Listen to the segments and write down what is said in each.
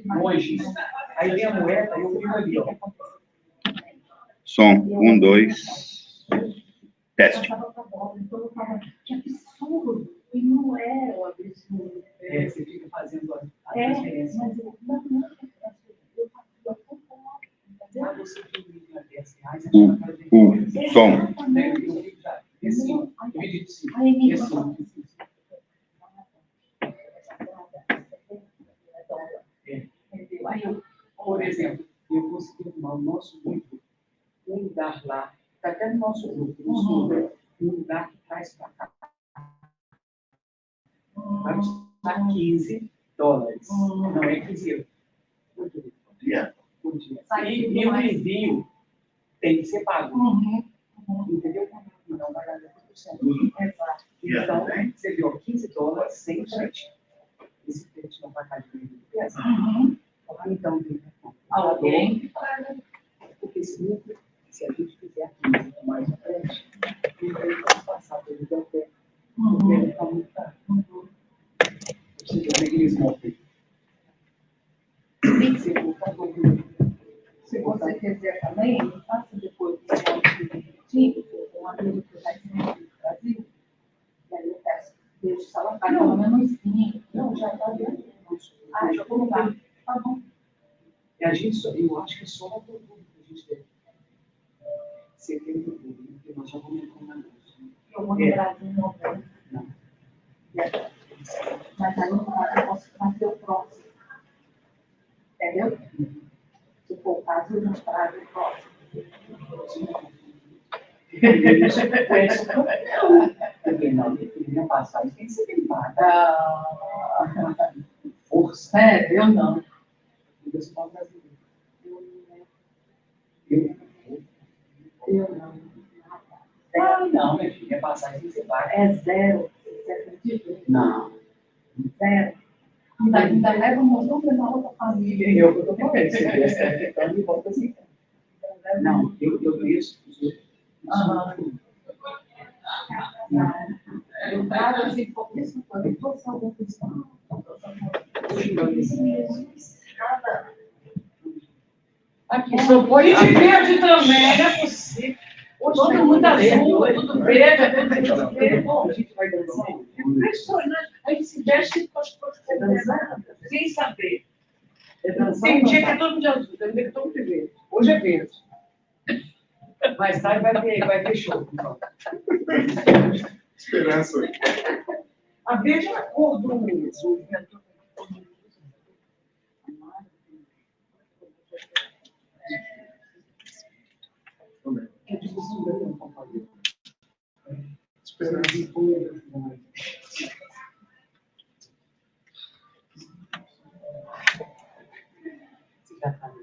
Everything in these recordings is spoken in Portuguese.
Monges. Aí vem a moeda, eu fico ali, ó. Som, 1, 2. Teste. Que absurdo! E não é o absurdo. Você fica fazendo a transferência. Mas eu não Ah, você tem R$10, acho que ela vai ter Som. esse, dividido sim. Por exemplo, eu consegui arrumar o nosso grupo, um lugar lá, está até no nosso grupo, no sul, um lugar que traz para cá. Vai custar $15. Não é 15 por dia. E o envio tem que ser pago. Entendeu? Então vai dar 10%. Exato. Então, você viu, $15 sem frete. Esse frete não vai cair de peça. Então, tem alguém que paga. Porque se a gente fizer 15 mais o frete, ele vai passar pelo hotel. Porque ele está muito caro. Você tem que mecanismo. Tem que ser portador. Se você quiser também, faça depois do direitinho, um amigo que vai ser no Brasil, e aí eu peço, deixa o salário, pelo menos 5. Não, já está dentro. Já vou mudar. Tá bom. E a gente, eu acho que só no público a gente deve ser feito no público, porque nós já vamos entrar na bolsa. Eu vou no Brasil em novembro. Não. Mas aí eu posso fazer o próximo. Entendeu? Se for o caso, eu não trago o próximo. Porque não, minha passagem tem que ser bem paga. Força. Eu não. Eu não. Não, minha filha, minha passagem tem que ser paga. É zero. Você acredita? Não. Zero. Ainda leva um montão para outra família. Eu estou falando, se vier ficando, e volta assim. Não, eu conheço os outros. Eu trago assim, pouquíssimo coisa. Eu trouxe alguma questão. Aqui, só foi de verde também, não é possível. Todo mundo azul, tudo verde, tudo verde. Bom, a gente vai dançar. Impressionante. Aí se veste com as coisas sem saber. Dançar. Tem dia que é todo de azul, tem dia que é todo de verde. Hoje é verde. Mais tarde vai ter show. Então. Esperança. A verde é a cor do vento. É difícil ver um companheiro. Esperança. Você já está ali.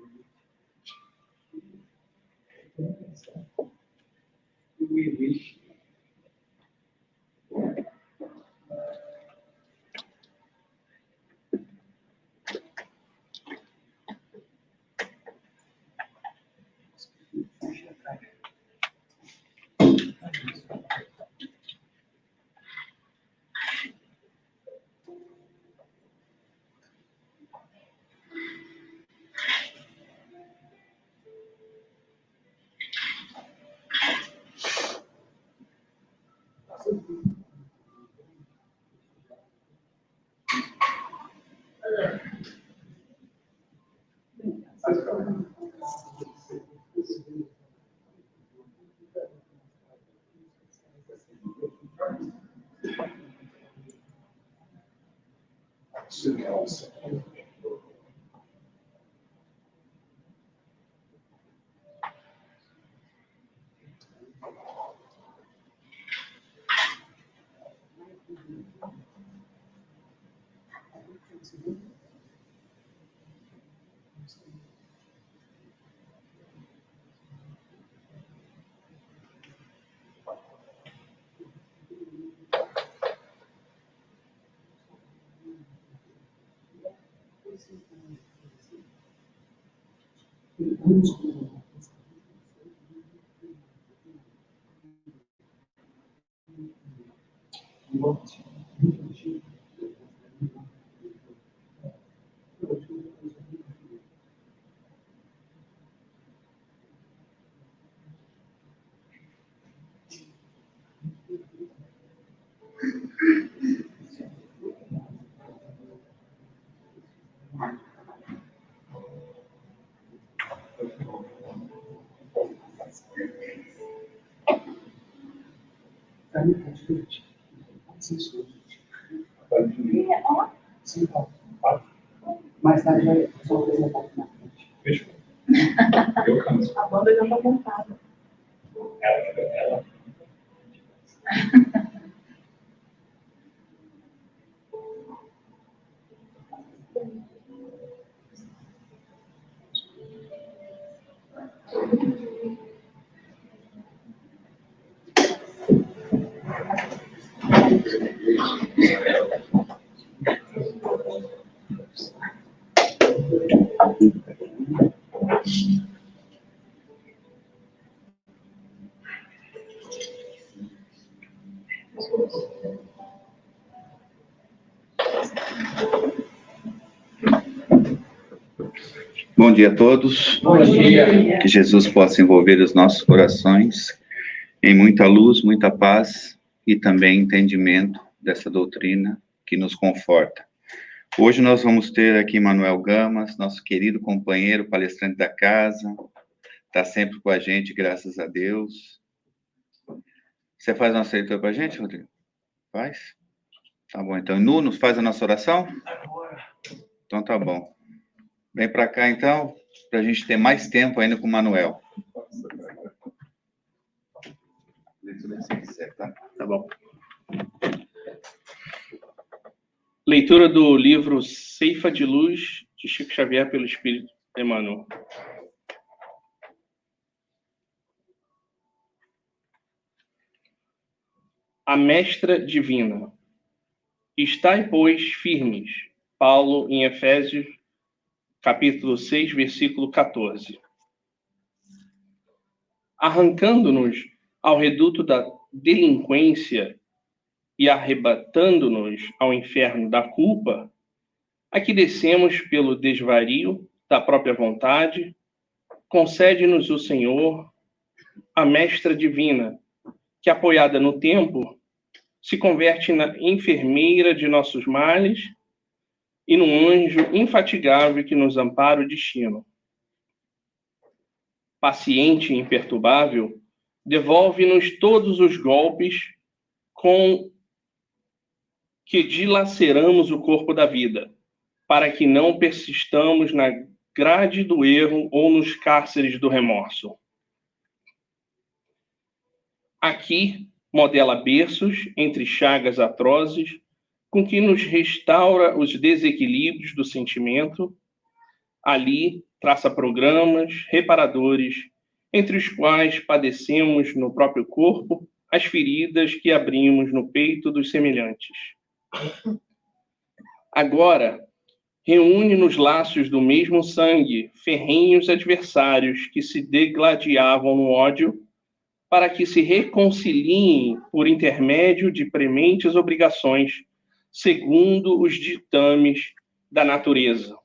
Esperança. Para mim está divertido. Sim, mais tarde vai só apresentar aqui na frente. Fechou. Eu canso. A banda já está montada. Ela. Bom dia a todos. Bom dia. Que Jesus possa envolver os nossos corações em muita luz, muita paz e também entendimento dessa doutrina que nos conforta. Hoje nós vamos ter aqui Manuel Gamas, nosso querido companheiro, palestrante da casa, está sempre com a gente, graças a Deus. Você faz nossa leitura para a gente, Rodrigo? Faz? Tá bom, então. Nuno, faz a nossa oração? Agora. Então tá bom. Vem para cá, então, para a gente ter mais tempo ainda com o Manuel. Tá bom. Leitura do livro Ceifa de Luz, de Chico Xavier, pelo Espírito Emmanuel. A Mestra Divina. Estai, pois, firmes. Paulo, em Efésios, capítulo 6, versículo 14. Arrancando-nos ao reduto da delinquência e arrebatando-nos ao inferno da culpa, aqui descemos pelo desvario da própria vontade, concede-nos o Senhor, a Mestra Divina, que, apoiada no tempo, se converte na enfermeira de nossos males e num anjo infatigável que nos ampara o destino. Paciente e imperturbável, devolve-nos todos os golpes com que dilaceramos o corpo da vida, para que não persistamos na grade do erro ou nos cárceres do remorso. Aqui, modela berços entre chagas atrozes, com que nos restaura os desequilíbrios do sentimento. Ali, traça programas reparadores, entre os quais padecemos no próprio corpo as feridas que abrimos no peito dos semelhantes. Agora, reúne nos laços do mesmo sangue ferrenhos adversários que se degladiavam no ódio, para que se reconciliem por intermédio de prementes obrigações, segundo os ditames da natureza.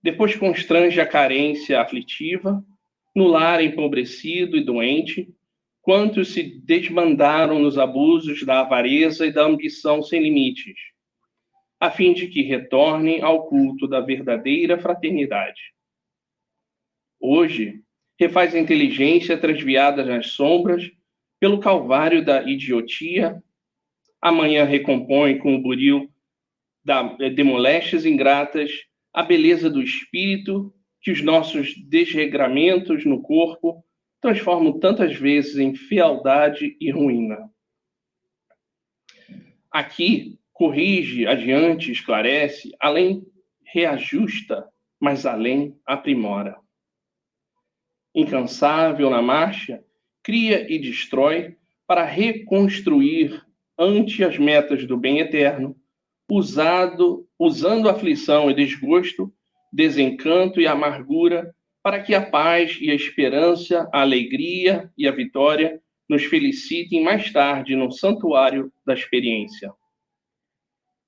Depois constrange a carência aflitiva, no lar empobrecido e doente, quantos se desmandaram nos abusos da avareza e da ambição sem limites, a fim de que retornem ao culto da verdadeira fraternidade. Hoje, refaz a inteligência transviada nas sombras pelo calvário da idiotia. Amanhã recompõe com o buril de molestias ingratas a beleza do espírito que os nossos desregramentos no corpo transformam tantas vezes em fealdade e ruína. Aqui, corrige, adiante, esclarece, além reajusta, mas além aprimora. Incansável na marcha, cria e destrói para reconstruir ante as metas do bem eterno, usando aflição e desgosto, desencanto e amargura, para que a paz e a esperança, a alegria e a vitória nos felicitem mais tarde no santuário da experiência.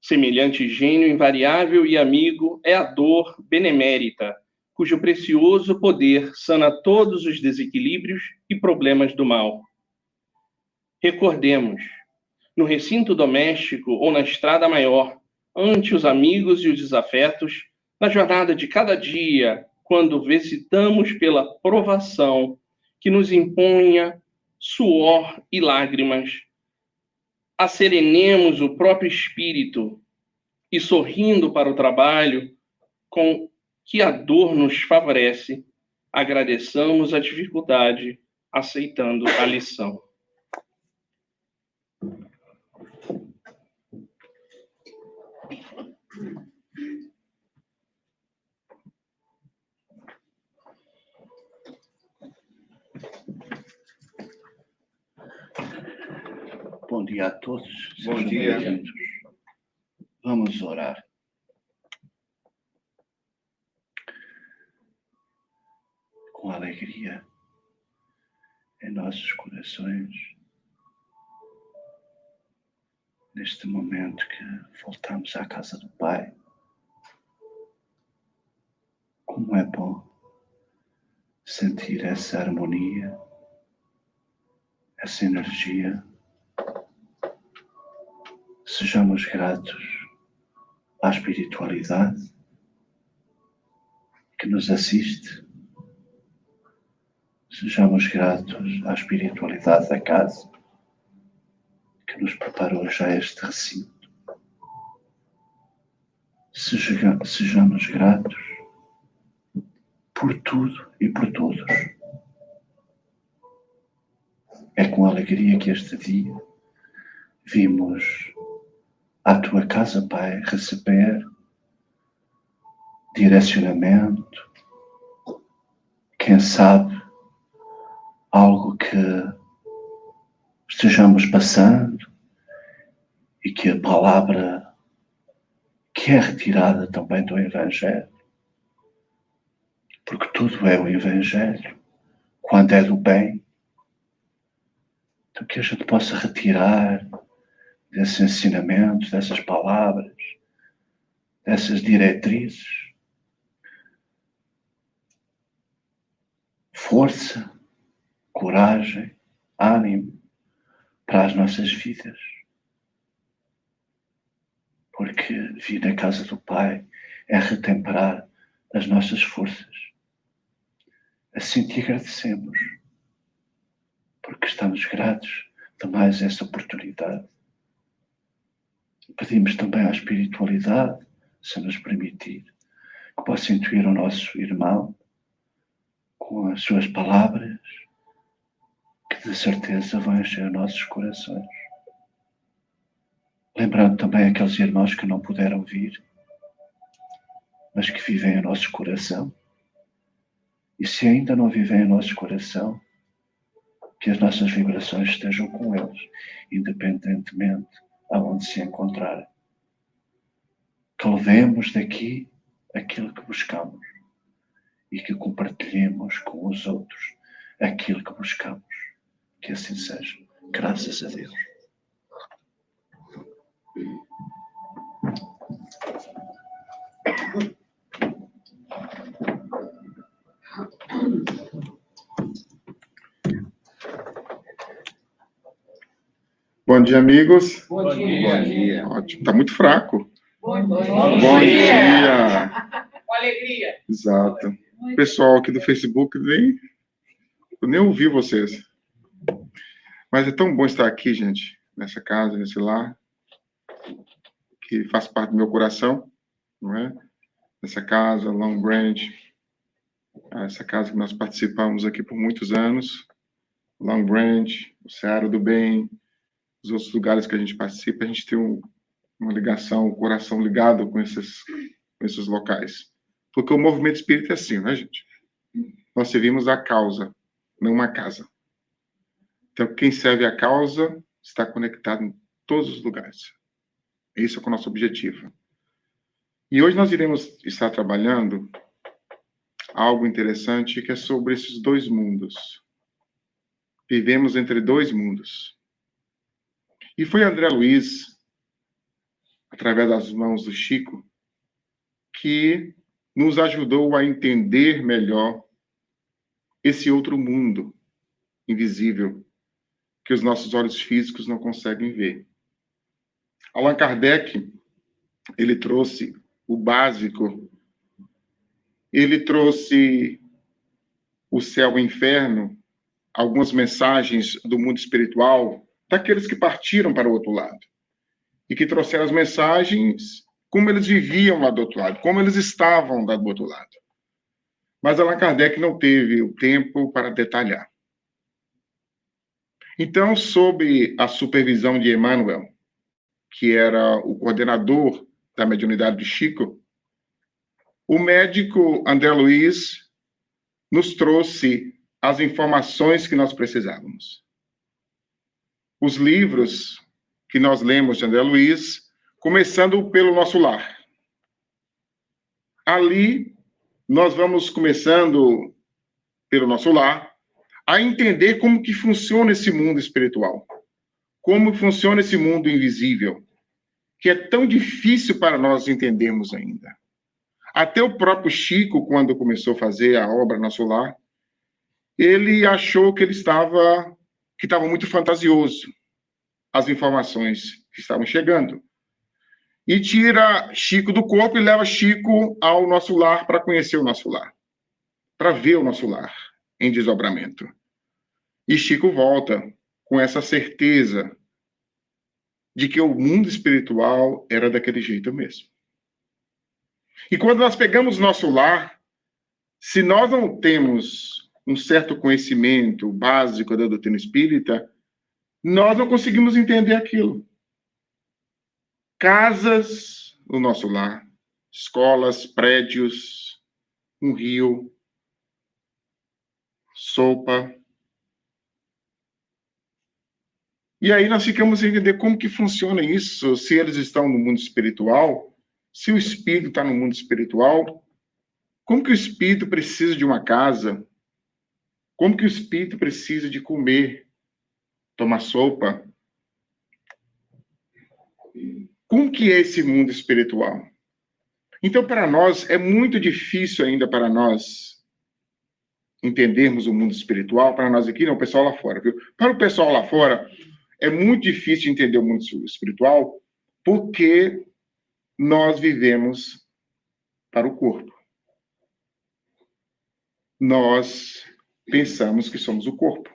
Semelhante gênio invariável e amigo é a dor benemérita, cujo precioso poder sana todos os desequilíbrios e problemas do mal. Recordemos, no recinto doméstico ou na estrada maior, ante os amigos e os desafetos, na jornada de cada dia, quando visitamos pela provação que nos imponha suor e lágrimas, acerenemos o próprio espírito e, sorrindo para o trabalho com que a dor nos favorece, agradeçamos a dificuldade, aceitando a lição. Bom dia a todos. Bom Sejam dia. bem-vindos. Vamos orar. Com alegria em nossos corações, neste momento que voltamos à casa do Pai. Como é bom sentir essa harmonia, essa energia. Sejamos gratos à espiritualidade que nos assiste. Sejamos gratos à espiritualidade da casa que nos preparou já este recinto. Sejamos gratos por tudo e por todos. É com alegria que este dia vimos à tua casa, Pai, receber direcionamento, quem sabe, algo que estejamos passando e que a palavra que é retirada também do Evangelho, porque tudo é o Evangelho, quando é do bem, então que a gente possa retirar desses ensinamentos, dessas palavras, dessas diretrizes, força, coragem, ânimo para as nossas vidas. Porque vir na casa do Pai é retemperar as nossas forças. Assim te agradecemos, porque estamos gratos de mais essa oportunidade. Pedimos também à espiritualidade, se nos permitir, que possa intuir o nosso irmão com as suas palavras, que de certeza vão encher nossos corações. Lembrando também aqueles irmãos que não puderam vir, mas que vivem em nosso coração. E se ainda não vivem em nosso coração, que as nossas vibrações estejam com eles, independentemente aonde se encontrarem. Que levemos daqui aquilo que buscamos e que compartilhemos com os outros aquilo que buscamos. Que assim seja. Graças a Deus. Bom dia, amigos. Bom dia. Bom dia. Ótimo. Tá muito fraco. Bom Bom dia. dia. Com alegria. Exato. Pessoal aqui do Facebook, eu nem ouvi vocês. Mas é tão bom estar aqui, gente, nessa casa, nesse lar, que faz parte do meu coração, não é? Nessa casa, Long Branch, essa casa que nós participamos aqui por muitos anos, Long Branch, o Seara do Bem, os outros lugares que a gente participa, a gente tem uma ligação, um coração ligado com esses locais. Porque o movimento espírita é assim, né, gente? Nós servimos a causa, não uma casa. Então, quem serve a causa está conectado em todos os lugares. Esse é o nosso objetivo. E hoje nós iremos estar trabalhando algo interessante que é sobre esses dois mundos. Vivemos entre dois mundos. E foi André Luiz, através das mãos do Chico, que nos ajudou a entender melhor esse outro mundo invisível que os nossos olhos físicos não conseguem ver. Allan Kardec, ele trouxe o básico, ele trouxe o céu e o inferno algumas mensagens do mundo espiritual daqueles que partiram para o outro lado e que trouxeram as mensagens como eles viviam lá do outro lado, como eles estavam lá do outro lado. Mas Allan Kardec não teve o tempo para detalhar. Então, sob a supervisão de Emmanuel, que era o coordenador da mediunidade de Chico, o médico André Luiz nos trouxe as informações que nós precisávamos. Os livros que nós lemos de André Luiz, começando pelo Nosso Lar. Ali, nós vamos começando pelo Nosso Lar a entender como que funciona esse mundo espiritual, como funciona esse mundo invisível, que é tão difícil para nós entendermos ainda. Até o próprio Chico, quando começou a fazer a obra Nosso Lar, ele achou que estava muito fantasioso as informações que estavam chegando. E tira Chico do corpo e leva Chico ao Nosso Lar para conhecer o Nosso Lar, para ver o Nosso Lar em desdobramento. E Chico volta com essa certeza de que o mundo espiritual era daquele jeito mesmo. E quando nós pegamos Nosso Lar, se nós não temos um certo conhecimento básico da doutrina espírita, nós não conseguimos entender aquilo. Casas no nosso lar, escolas, prédios, um rio, sopa. E aí nós ficamos a entender como que funciona isso, se eles estão no mundo espiritual, se o espírito está no mundo espiritual, como que o espírito precisa de uma casa, como que o espírito precisa de comer, tomar sopa. Como que é esse mundo espiritual? Então, para nós, é muito difícil ainda para nós entendermos o mundo espiritual, para nós aqui, não, o pessoal lá fora, viu? Para o pessoal lá fora, é muito difícil entender o mundo espiritual porque nós vivemos para o corpo. Nós pensamos que somos o corpo.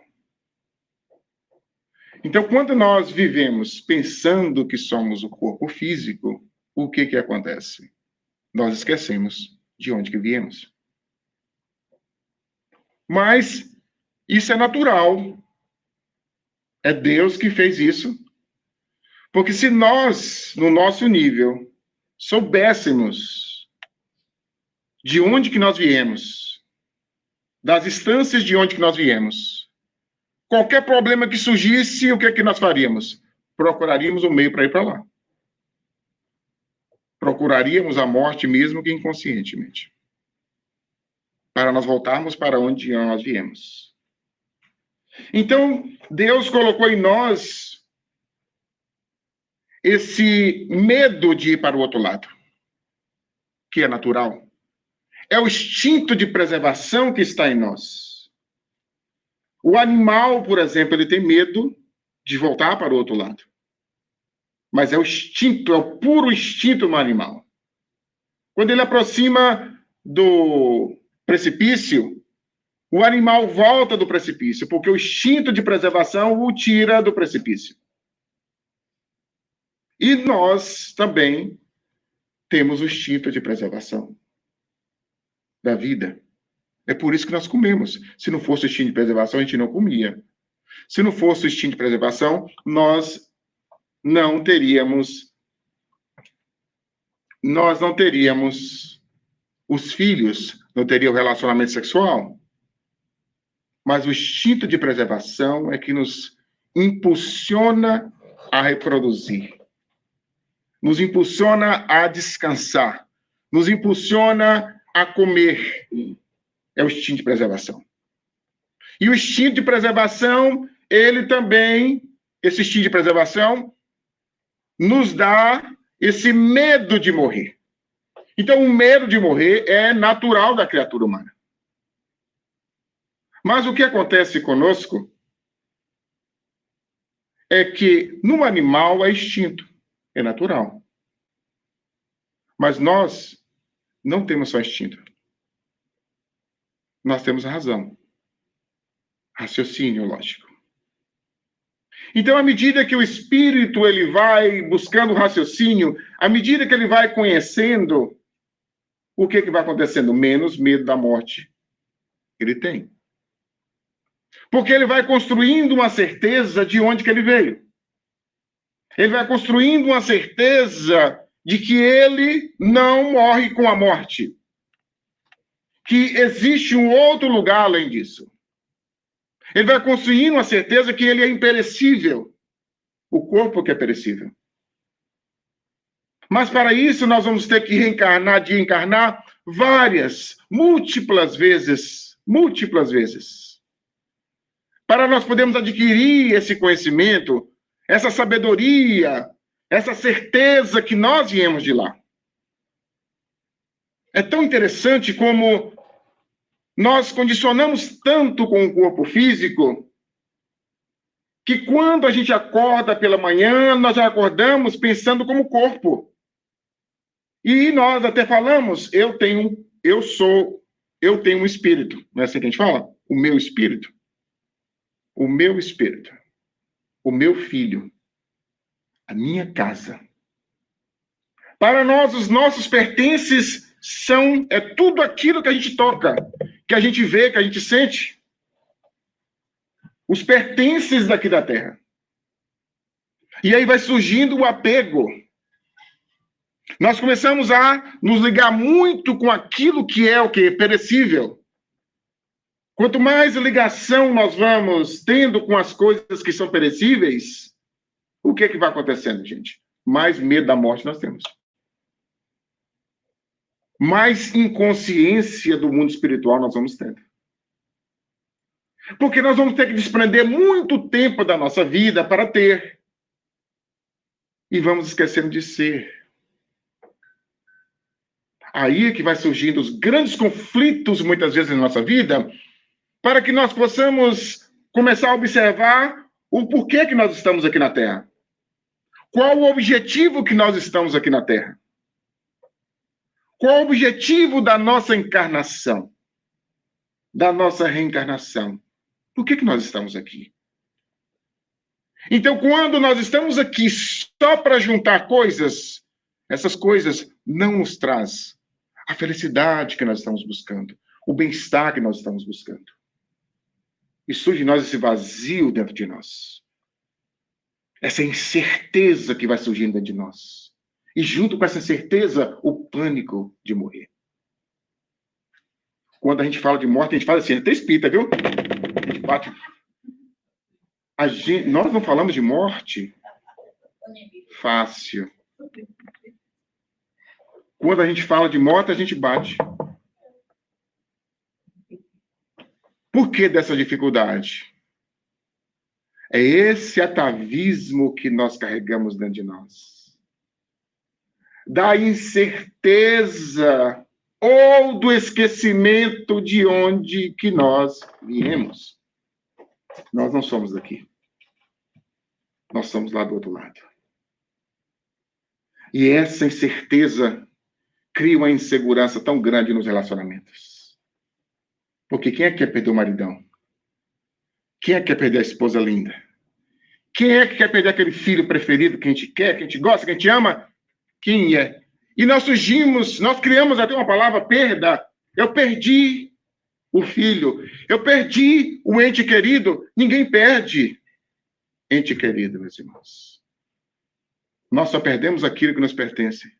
Então, quando nós vivemos pensando que somos o corpo físico, o que acontece? Nós esquecemos de onde que viemos. Mas isso é natural. É Deus que fez isso. Porque se nós, no nosso nível, soubéssemos de onde que nós viemos, das instâncias de onde que nós viemos, qualquer problema que surgisse, o que é que nós faríamos? Procuraríamos um meio para ir para lá. Procuraríamos a morte mesmo que inconscientemente. Para nós voltarmos para onde nós viemos. Então, Deus colocou em nós esse medo de ir para o outro lado, que é natural. É o instinto de preservação que está em nós. O animal, por exemplo, ele tem medo de voltar para o outro lado. Mas é o instinto, é o puro instinto no animal. Quando ele aproxima do precipício, o animal volta do precipício, porque o instinto de preservação o tira do precipício. E nós também temos o instinto de preservação da vida. É por isso que nós comemos. Se não fosse o instinto de preservação, a gente não comia. Se não fosse o instinto de preservação, nós não teríamos os filhos, não teria o relacionamento sexual. Mas o instinto de preservação é que nos impulsiona a reproduzir, nos impulsiona a descansar, nos impulsiona a comer. É o instinto de preservação. E o instinto de preservação, ele também, esse instinto de preservação, nos dá esse medo de morrer. Então, o medo de morrer é natural da criatura humana. Mas o que acontece conosco é que no animal é instinto, é natural. Mas nós não temos só instinto. Nós temos a razão. raciocínio lógico. Então, à medida que o espírito ele vai buscando raciocínio, à medida que ele vai conhecendo, o que vai acontecendo? Menos medo da morte ele tem. Porque ele vai construindo uma certeza de onde que ele veio. Ele vai construindo uma certeza de que ele não morre com a morte. Que existe um outro lugar além disso. Ele vai construindo uma certeza que ele é imperecível. O corpo que é perecível. Mas para isso nós vamos ter que reencarnar, de encarnar múltiplas vezes. Para nós podermos adquirir esse conhecimento, essa sabedoria, essa certeza que nós viemos de lá. É tão interessante como nós condicionamos tanto com o corpo físico que quando a gente acorda pela manhã, nós já acordamos pensando como corpo. E nós até falamos, eu tenho um espírito. Não é assim que a gente fala? O meu espírito. O meu espírito. O meu filho. A minha casa. Para nós, os nossos pertences é tudo aquilo que a gente toca, que a gente vê, que a gente sente. Os pertences daqui da terra. E aí vai surgindo o apego. Nós começamos a nos ligar muito com aquilo que é o quê? Perecível. Quanto mais ligação nós vamos tendo com as coisas que são perecíveis, o que vai acontecendo, gente? Mais medo da morte nós temos. Mais inconsciência do mundo espiritual nós vamos tendo. Porque nós vamos ter que desprender muito tempo da nossa vida para ter. E vamos esquecendo de ser. Aí é que vai surgindo os grandes conflitos, muitas vezes, na nossa vida, para que nós possamos começar a observar o porquê que nós estamos aqui na Terra. Qual o objetivo que nós estamos aqui na Terra? Qual o objetivo da nossa encarnação? Da nossa reencarnação? Por que nós estamos aqui? Então, quando nós estamos aqui só para juntar coisas, essas coisas não nos trazem a felicidade que nós estamos buscando, o bem-estar que nós estamos buscando. E surge em nós esse vazio dentro de nós. Essa incerteza que vai surgindo dentro de nós. E junto com essa certeza, o pânico de morrer. Quando a gente fala de morte, a gente fala assim, até espírita, viu? A gente bate. Nós não falamos de morte fácil. Quando a gente fala de morte, a gente bate. Por que dessa dificuldade? É esse atavismo que nós carregamos dentro de nós. Da incerteza ou do esquecimento de onde que nós viemos. Nós não somos daqui. Nós somos lá do outro lado. E essa incerteza cria uma insegurança tão grande nos relacionamentos. Porque quem é que quer perder o maridão? Quem é que quer perder a esposa linda? Quem é que quer perder aquele filho preferido que a gente quer, que a gente gosta, que a gente ama? Quem é? E nós criamos até uma palavra, perda. Eu perdi o filho. Eu perdi o ente querido. Ninguém perde ente querido, meus irmãos. Nós só perdemos aquilo que nos pertence.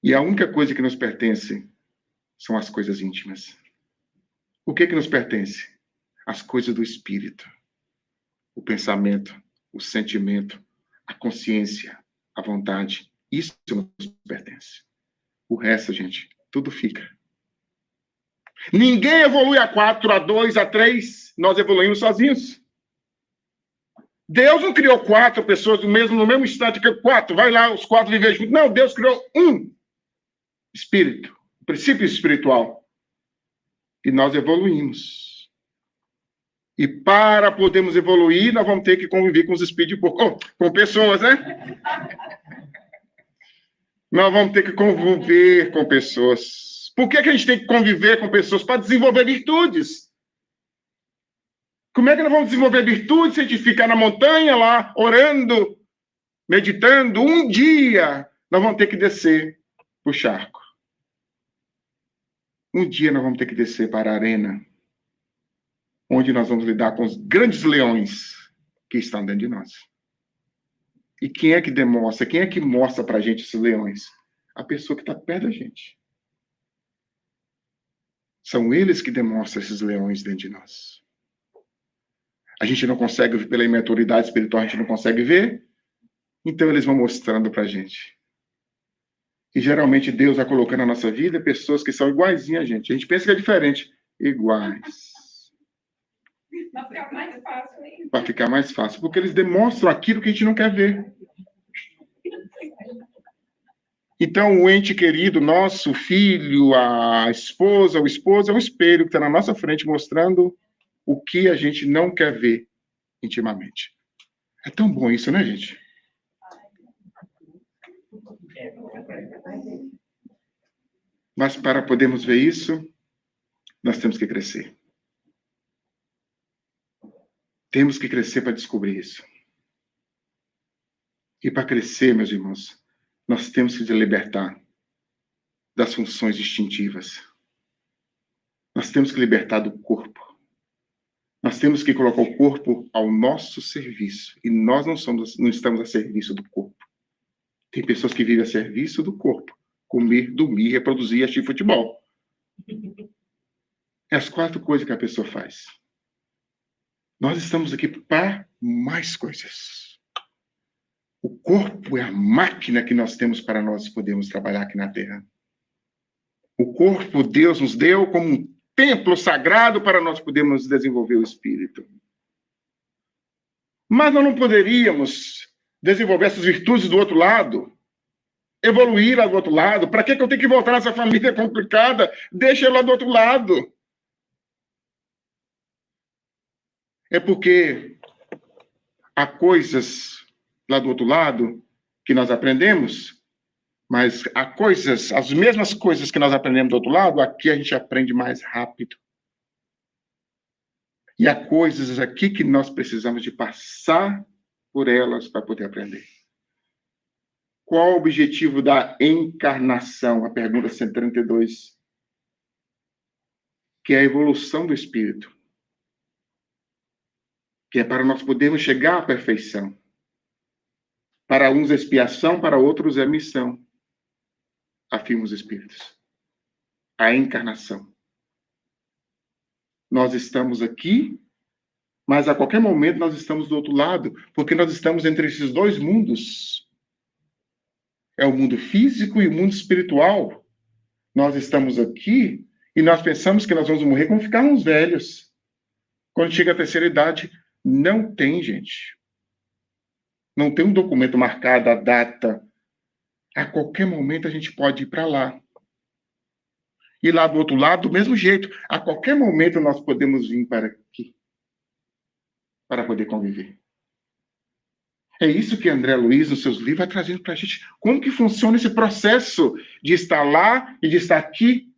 E a única coisa que nos pertence são as coisas íntimas. O que nos pertence? As coisas do espírito. O pensamento, o sentimento, a consciência, a vontade. Isso nos pertence. O resto, gente, tudo fica. Ninguém evolui a 4, a 2, a 3. Nós evoluímos sozinhos. Deus não criou 4 pessoas no mesmo instante que 4. Vai lá, os 4 viver juntos. Não, Deus criou um espírito, o princípio espiritual. E nós evoluímos. E para podermos evoluir, nós vamos ter que conviver com os espíritos de porco. Com pessoas, né? Nós vamos ter que conviver com pessoas. Por que a gente tem que conviver com pessoas? Para desenvolver virtudes. Como é que nós vamos desenvolver virtudes se a gente ficar na montanha lá, orando, meditando? Um dia nós vamos ter que descer para o charco. Um dia nós vamos ter que descer para a arena, onde nós vamos lidar com os grandes leões que estão dentro de nós. E quem é que demonstra? Quem é que mostra para a gente esses leões? A pessoa que está perto da gente. São eles que demonstram esses leões dentro de nós. A gente não consegue, pela imaturidade espiritual, a gente não consegue ver. Então eles vão mostrando para a gente. E geralmente Deus vai colocando na nossa vida pessoas que são iguaizinhas a gente. A gente pensa que é diferente. Iguais. Vai ficar mais fácil, hein? Para ficar mais fácil. Porque eles demonstram aquilo que a gente não quer ver. Então, o ente querido, nosso filho, a esposa, o esposo, é um espelho que está na nossa frente mostrando o que a gente não quer ver intimamente. É tão bom isso, né, gente? Mas para podermos ver isso, nós temos que crescer. Temos que crescer para descobrir isso. E para crescer, meus irmãos, nós temos que nos libertar das funções instintivas. Nós temos que libertar do corpo. Nós temos que colocar o corpo ao nosso serviço. E nós não estamos a serviço do corpo. Tem pessoas que vivem a serviço do corpo. Comer, dormir, reproduzir e assistir futebol. É as 4 coisas que a pessoa faz. Nós estamos aqui para mais coisas. O corpo é a máquina que nós temos para nós podermos trabalhar aqui na Terra. O corpo Deus nos deu como um templo sagrado para nós podermos desenvolver o espírito. Mas nós não poderíamos desenvolver essas virtudes do outro lado, evoluir lá do outro lado. Para que eu tenho que voltar nessa família complicada? Deixa eu lá do outro lado. É porque há coisas lá do outro lado que nós aprendemos, mas há coisas, as mesmas coisas que nós aprendemos do outro lado, aqui a gente aprende mais rápido. E há coisas aqui que nós precisamos de passar por elas para poder aprender. Qual o objetivo da encarnação? A pergunta 132. Que é a evolução do espírito. Que é para nós podermos chegar à perfeição. Para uns é expiação, para outros é missão. Afirma os espíritos. A encarnação. Nós estamos aqui, mas a qualquer momento nós estamos do outro lado, porque nós estamos entre esses 2 mundos. É o mundo físico e o mundo espiritual. Nós estamos aqui e nós pensamos que nós vamos morrer quando ficarmos velhos. Quando chega a terceira idade, não tem, gente. Não tem um documento marcado, a data. A qualquer momento a gente pode ir para lá. E lá do outro lado, do mesmo jeito. A qualquer momento nós podemos vir para aqui. Para poder conviver. É isso que André Luiz, nos seus livros, vai trazendo para a gente. Como que funciona esse processo de estar lá e de estar aqui?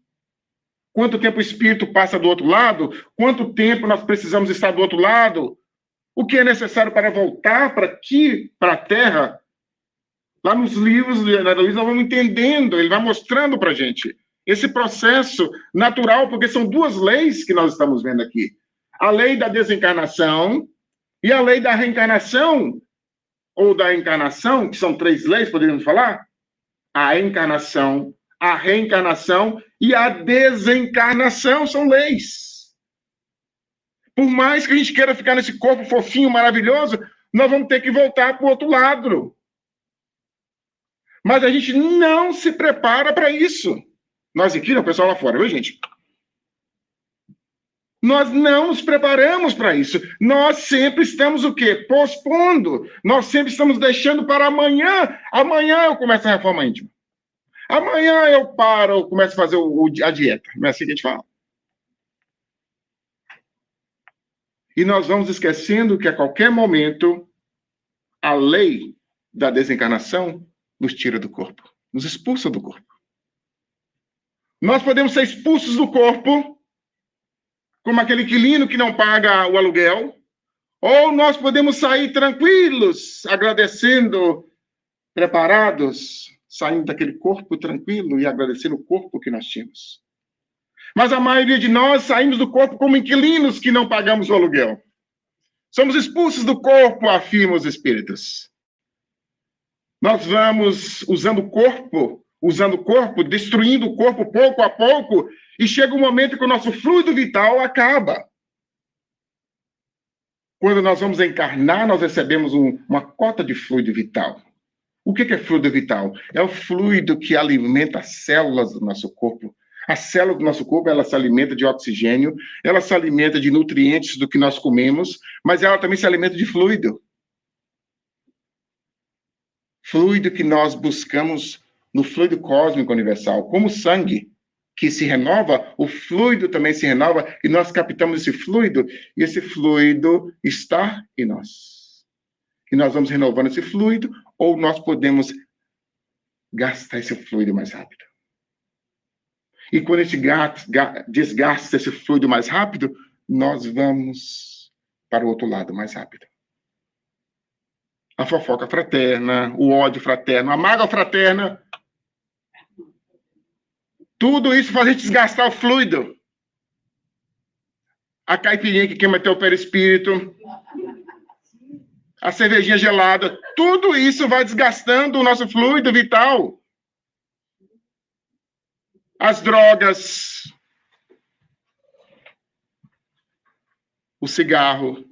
Quanto tempo o espírito passa do outro lado? Quanto tempo nós precisamos estar do outro lado? O que é necessário para voltar para aqui, para a Terra? Lá nos livros de André Luiz, nós vamos entendendo, ele vai mostrando para a gente esse processo natural, porque são 2 leis que nós estamos vendo aqui. A lei da desencarnação e a lei da reencarnação, ou da encarnação, que são 3 leis, poderíamos falar? A encarnação, a reencarnação e a desencarnação são leis. Por mais que a gente queira ficar nesse corpo fofinho, maravilhoso, nós vamos ter que voltar para o outro lado. Mas a gente não se prepara para isso. Nós aqui, não, o pessoal lá fora, viu, gente? Nós não nos preparamos para isso. Nós sempre estamos o quê? Pospondo. Nós sempre estamos deixando para amanhã. Amanhã eu começo a reforma íntima. Amanhã eu paro, eu começo a fazer a dieta. Não é assim que a gente fala? E nós vamos esquecendo que a qualquer momento a lei da desencarnação nos tira do corpo, nos expulsa do corpo. Nós podemos ser expulsos do corpo, como aquele inquilino que não paga o aluguel, ou nós podemos sair tranquilos, agradecendo, preparados, saindo daquele corpo tranquilo e agradecendo o corpo que nós tínhamos. Mas a maioria de nós saímos do corpo como inquilinos que não pagamos o aluguel. Somos expulsos do corpo, afirmam os espíritos. Nós vamos usando o corpo, destruindo o corpo pouco a pouco, e chega um momento que o nosso fluido vital acaba. Quando nós vamos encarnar, nós recebemos uma cota de fluido vital. O que é fluido vital? É o fluido que alimenta as células do nosso corpo. A célula do nosso corpo, ela se alimenta de oxigênio, ela se alimenta de nutrientes do que nós comemos, mas ela também se alimenta de fluido. Fluido que nós buscamos no fluido cósmico universal, como o sangue, que se renova, o fluido também se renova, e nós captamos esse fluido, e esse fluido está em nós. E nós vamos renovando esse fluido, ou nós podemos gastar esse fluido mais rápido. E quando a gente desgasta esse fluido mais rápido, nós vamos para o outro lado mais rápido. A fofoca fraterna, o ódio fraterno, a mágoa fraterna, tudo isso faz a gente desgastar o fluido. A caipirinha que queima teu perispírito, a cervejinha gelada, tudo isso vai desgastando o nosso fluido vital. As drogas, o cigarro,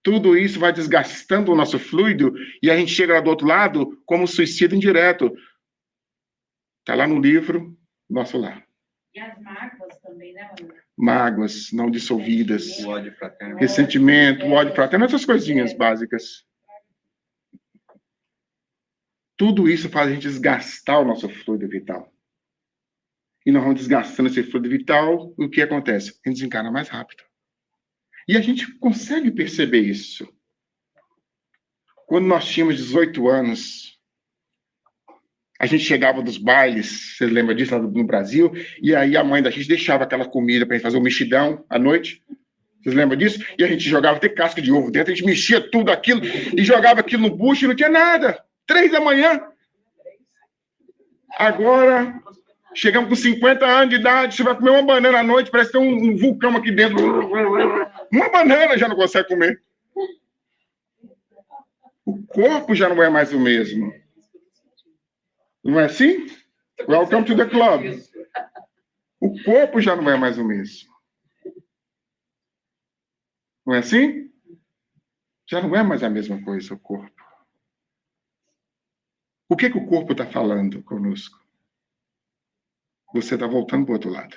tudo isso vai desgastando o nosso fluido e a gente chega lá do outro lado como suicídio indireto. Está lá no livro, nosso lar. E as mágoas também, né, Manu? Mágoas não dissolvidas. O ódio fraterno. Ressentimento, o ódio fraterno, essas coisinhas básicas. Tudo isso faz a gente desgastar o nosso fluido vital. E nós vamos desgastando esse fluido vital, o que acontece? A gente desencarna mais rápido. E a gente consegue perceber isso. Quando nós tínhamos 18 anos, a gente chegava dos bailes, você lembra disso lá no Brasil? E aí a mãe da gente deixava aquela comida para a gente fazer um mexidão à noite. Vocês lembram disso? E a gente jogava até casca de ovo dentro, a gente mexia tudo aquilo e jogava aquilo no bucho e não tinha nada. 3 da manhã. Agora, chegamos com 50 anos de idade, você vai comer uma banana à noite, parece que tem um vulcão aqui dentro. Uma banana já não consegue comer. O corpo já não é mais o mesmo. Não é assim? Welcome to the club. O corpo já não é mais o mesmo. Não é assim? Já não é mais a mesma coisa o corpo. O que o corpo está falando conosco? Você está voltando para o outro lado.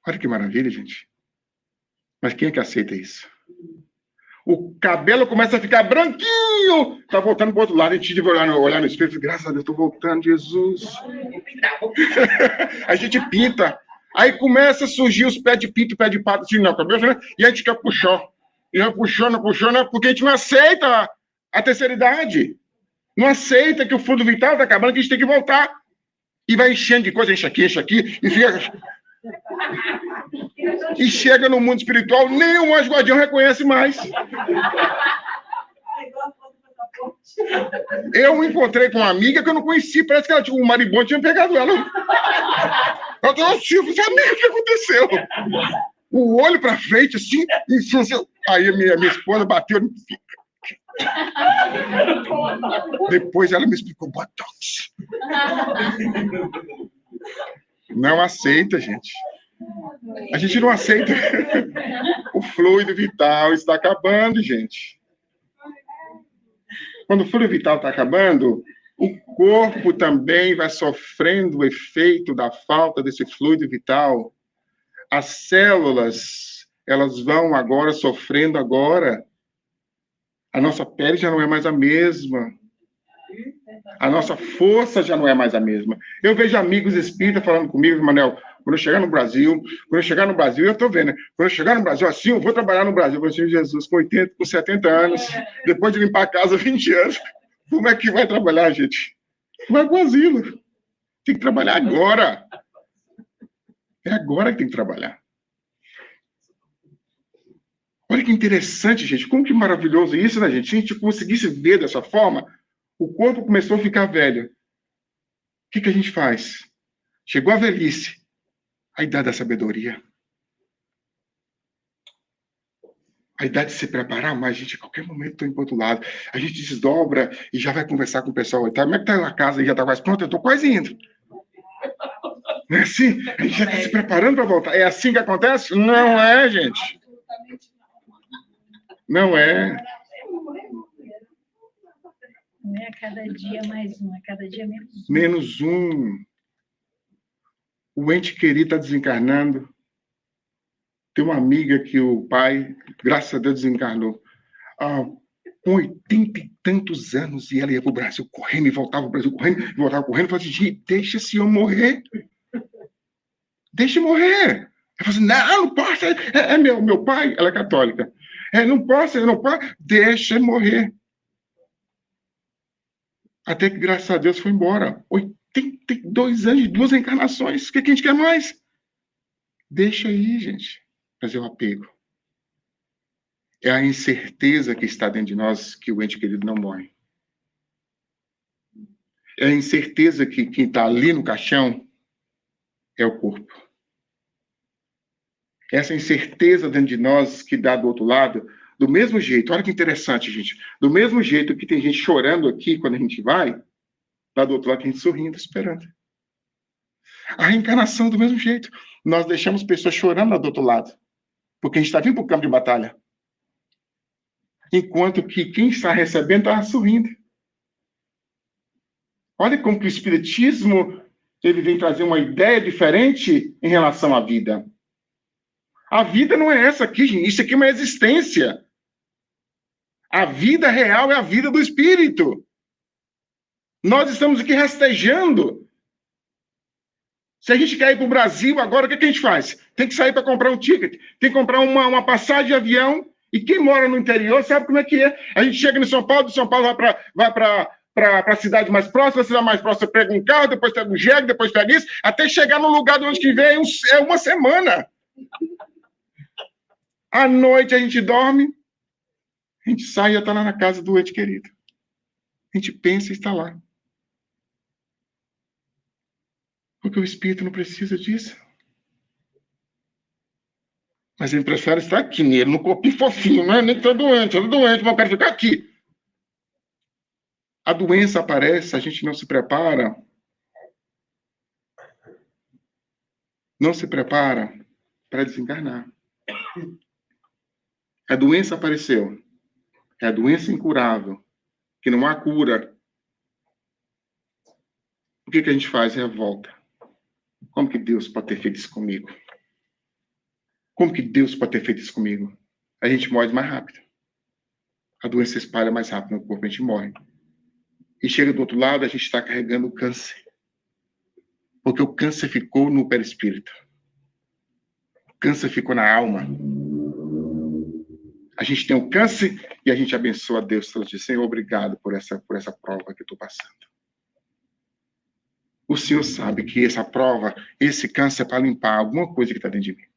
Olha que maravilha, gente. Mas quem é que aceita isso? O cabelo começa a ficar branquinho. Está voltando para o outro lado. A gente deve olhar no espelho e graças a Deus, estou voltando, Jesus. A gente pinta. Aí começa a surgir os pés de pinto, pé de pato, assim, não, cabelo, né? E a gente quer puxar. E vai puxando, porque a gente não aceita a terceira idade. Não aceita que o fundo vital está acabando, que a gente tem que voltar. E vai enchendo de coisa, enche aqui, e fica... E chega no mundo espiritual, nem o anjo guardião reconhece mais. Eu encontrei com uma amiga que eu não conheci, parece que ela tinha um maribondo, tinha pegado ela. Eu tô assim, amiga, o que aconteceu? O olho pra frente, assim, aí a minha esposa bateu. Depois ela me explicou, botox. Não aceita, gente. A gente não aceita. O fluido vital está acabando, gente. Quando o fluido vital está acabando, o corpo também vai sofrendo o efeito da falta desse fluido vital. As células, elas vão agora sofrendo agora. A nossa pele já não é mais a mesma. A nossa força já não é mais a mesma. Eu vejo amigos espíritas falando comigo, Manel, quando eu chegar no Brasil, eu estou vendo, quando eu chegar no Brasil, assim, eu vou trabalhar no Brasil. Eu vou dizer, Jesus, com 80, com 70 anos, depois de limpar a casa 20 anos, como é que vai trabalhar, gente? Vai pro asilo. Tem que trabalhar agora. É agora que tem que trabalhar. Olha que interessante, gente. Como que maravilhoso isso, né, gente? Se a gente conseguisse ver dessa forma, o corpo começou a ficar velho. O que a gente faz? Chegou a velhice, a idade da sabedoria. A idade de se preparar, mas, gente, a qualquer momento estou indo para o outro lado. A gente desdobra e já vai conversar com o pessoal. Tá, como é que está na casa? E já está quase pronto? Eu estou quase indo. Não é assim? A gente já está se preparando para voltar. É assim que acontece? Não é, gente. Não é. Não é a cada dia mais um, é cada dia menos um. Menos um. O ente querido está desencarnando. Tem uma amiga que o pai, graças a Deus, desencarnou. Com 80 e tantos anos, e ela ia para o Brasil correndo e voltava para o Brasil correndo e voltava correndo. Eu falei assim, gente, deixa esse homem morrer. Deixa morrer. Eu falei assim, não posso, é meu pai, ela é católica. Não posso, deixa ele morrer. Até que, graças a Deus, foi embora. 82 anos de 2 encarnações. O que a gente quer mais? Deixa aí, gente. Fazer o apego. É a incerteza que está dentro de nós que o ente querido não morre. É a incerteza que quem está ali no caixão é o corpo. Essa incerteza dentro de nós que dá do outro lado, do mesmo jeito, olha que interessante, gente, do mesmo jeito que tem gente chorando aqui quando a gente vai, lá do outro lado tem gente sorrindo, esperando. A reencarnação do mesmo jeito. Nós deixamos pessoas chorando lá do outro lado, porque a gente está vindo para o campo de batalha. Enquanto que quem está recebendo está sorrindo. Olha como que o Espiritismo ele vem trazer uma ideia diferente em relação à vida. A vida não é essa aqui, gente. Isso aqui é uma existência. A vida real é a vida do Espírito. Nós estamos aqui rastejando. Se a gente quer ir para o Brasil agora, o que a gente faz? Tem que sair para comprar um ticket, tem que comprar uma passagem de avião, e quem mora no interior sabe como é que é. A gente chega em São Paulo, de São Paulo vai para a cidade mais próxima, a cidade mais próxima pega um carro, depois pega um jegue, depois pega isso, até chegar no lugar de onde que vem é uma semana. À noite a gente dorme, a gente sai e já está lá na casa do ente querido. A gente pensa e está lá. Porque o espírito não precisa disso. Mas ele prefere estar aqui nele, no corpinho fofinho, não é nem que estou doente, mas eu quero ficar aqui. A doença aparece, a gente não se prepara. Não se prepara para desencarnar. A doença apareceu. É a doença incurável, que não há cura. O que a gente faz? Revolta. Como que Deus pode ter feito isso comigo? Como que Deus pode ter feito isso comigo? A gente morre mais rápido. A doença se espalha mais rápido no corpo, a gente morre. E chega do outro lado, a gente está carregando o câncer. Porque o câncer ficou no perispírito. O câncer ficou na alma. A gente tem o câncer e a gente abençoa a Deus. Ela diz, Senhor, obrigado por essa prova que eu estou passando. O Senhor sabe que essa prova, esse câncer é para limpar alguma coisa que está dentro de mim.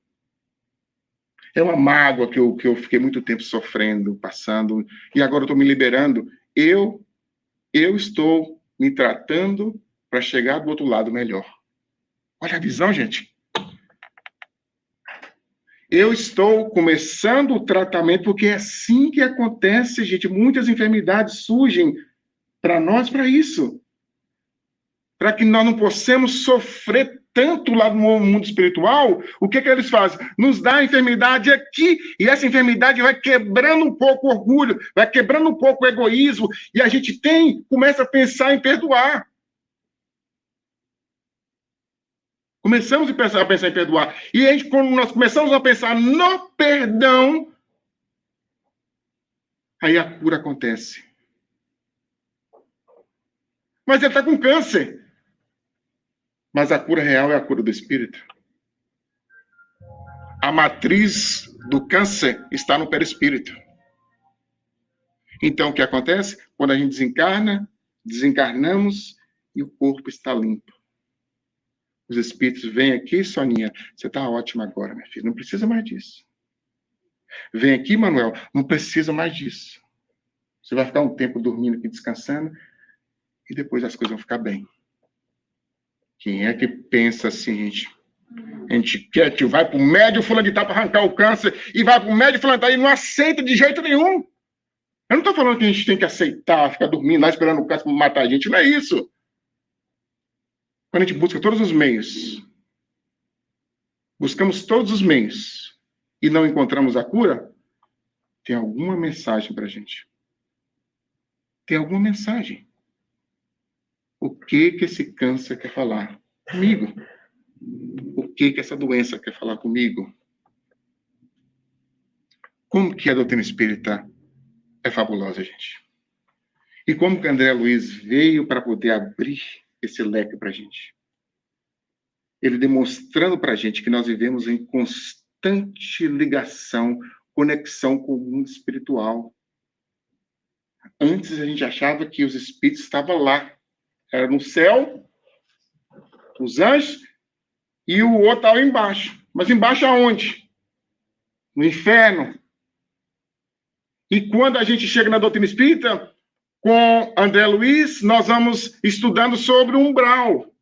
É uma mágoa que eu fiquei muito tempo sofrendo, passando, e agora eu estou me liberando. Eu estou me tratando para chegar do outro lado melhor. Olha a visão, gente. Eu estou começando o tratamento, porque é assim que acontece, gente. Muitas enfermidades surgem para nós para isso. Para que nós não possamos sofrer tanto lá no mundo espiritual, o que eles fazem? Nos dá a enfermidade aqui, e essa enfermidade vai quebrando um pouco o orgulho, vai quebrando um pouco o egoísmo, e a gente começa a pensar em perdoar. Começamos a pensar em perdoar. E quando nós começamos a pensar no perdão, aí a cura acontece. Mas ele está com câncer. Mas a cura real é a cura do espírito. A matriz do câncer está no perispírito. Então, o que acontece? Quando a gente desencarnamos e o corpo está limpo. Os espíritos vêm aqui, Soninha, você está ótima agora, minha filha, não precisa mais disso. Vem aqui, Manuel, não precisa mais disso. Você vai ficar um tempo dormindo aqui, descansando, e depois as coisas vão ficar bem. Quem é que pensa assim, gente? A gente quer que vai para o médico fulano de tal para arrancar o câncer, e vai para o médico fulano de tal e não aceita de jeito nenhum. Eu não estou falando que a gente tem que aceitar, ficar dormindo lá esperando o câncer para matar a gente, não é isso. Quando a gente busca todos os meios, buscamos todos os meios e não encontramos a cura, tem alguma mensagem para a gente. Tem alguma mensagem. O que esse câncer quer falar comigo? O que essa doença quer falar comigo? Como que a doutrina espírita é fabulosa, gente. E como que André Luiz veio para poder abrir esse leque para a gente. Ele demonstrando para a gente que nós vivemos em constante ligação, conexão com o mundo espiritual. Antes a gente achava que os espíritos estavam lá. Era no céu, os anjos, e o outro estava embaixo. Mas embaixo aonde? No inferno. E quando a gente chega na doutrina espírita, com André Luiz, nós vamos estudando sobre o umbral.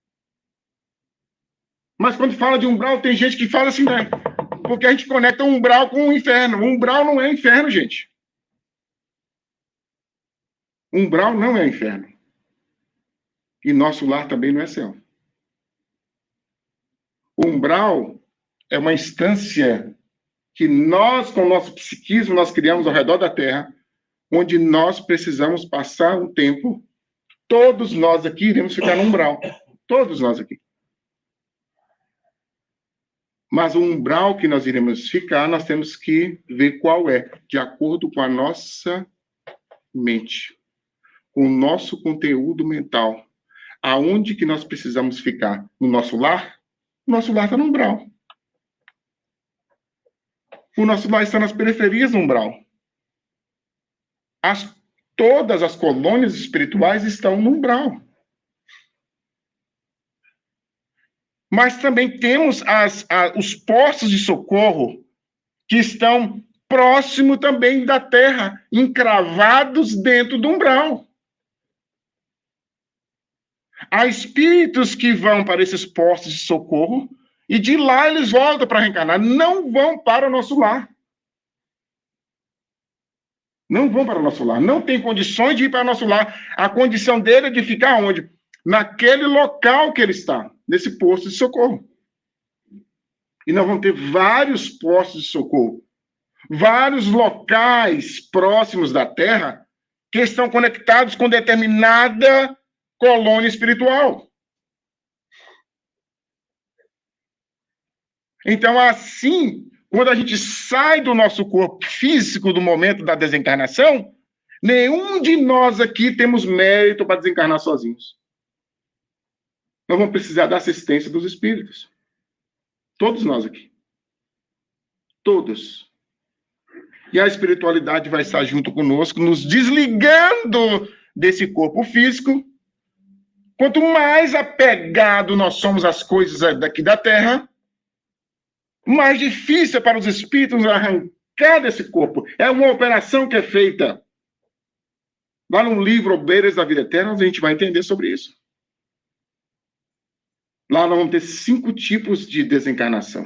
Mas quando fala de umbral, tem gente que fala assim, né? Porque a gente conecta o umbral com o inferno. O umbral não é inferno, gente. O umbral não é inferno. E nosso lar também não é céu. O umbral é uma instância que nós, com o nosso psiquismo, nós criamos ao redor da Terra, onde nós precisamos passar um tempo, todos nós aqui iremos ficar no umbral. Todos nós aqui. Mas o umbral que nós iremos ficar, nós temos que ver qual é, de acordo com a nossa mente, com o nosso conteúdo mental. Aonde que nós precisamos ficar? No nosso lar? O nosso lar está no umbral. O nosso lar está nas periferias do umbral. Todas as colônias espirituais estão no umbral. Mas também temos os postos de socorro que estão próximo também da terra, encravados dentro do umbral. Há espíritos que vão para esses postos de socorro e de lá eles voltam para reencarnar. Não vão para o nosso lar. Não vão para o nosso lar. Não tem condições de ir para o nosso lar. A condição dele é de ficar onde? Naquele local que ele está, nesse posto de socorro. E nós vamos ter vários postos de socorro. Vários locais próximos da Terra que estão conectados com determinada colônia espiritual. Então, assim, quando a gente sai do nosso corpo físico do momento da desencarnação, nenhum de nós aqui temos mérito para desencarnar sozinhos. Nós vamos precisar da assistência dos espíritos. Todos nós aqui. Todos. E a espiritualidade vai estar junto conosco, nos desligando desse corpo físico. Quanto mais apegado nós somos às coisas daqui da Terra, mais difícil é para os espíritos arrancar desse corpo. É uma operação que é feita. Lá no livro Obreiros da Vida Eterna, a gente vai entender sobre isso. Lá nós vamos ter 5 tipos de desencarnação.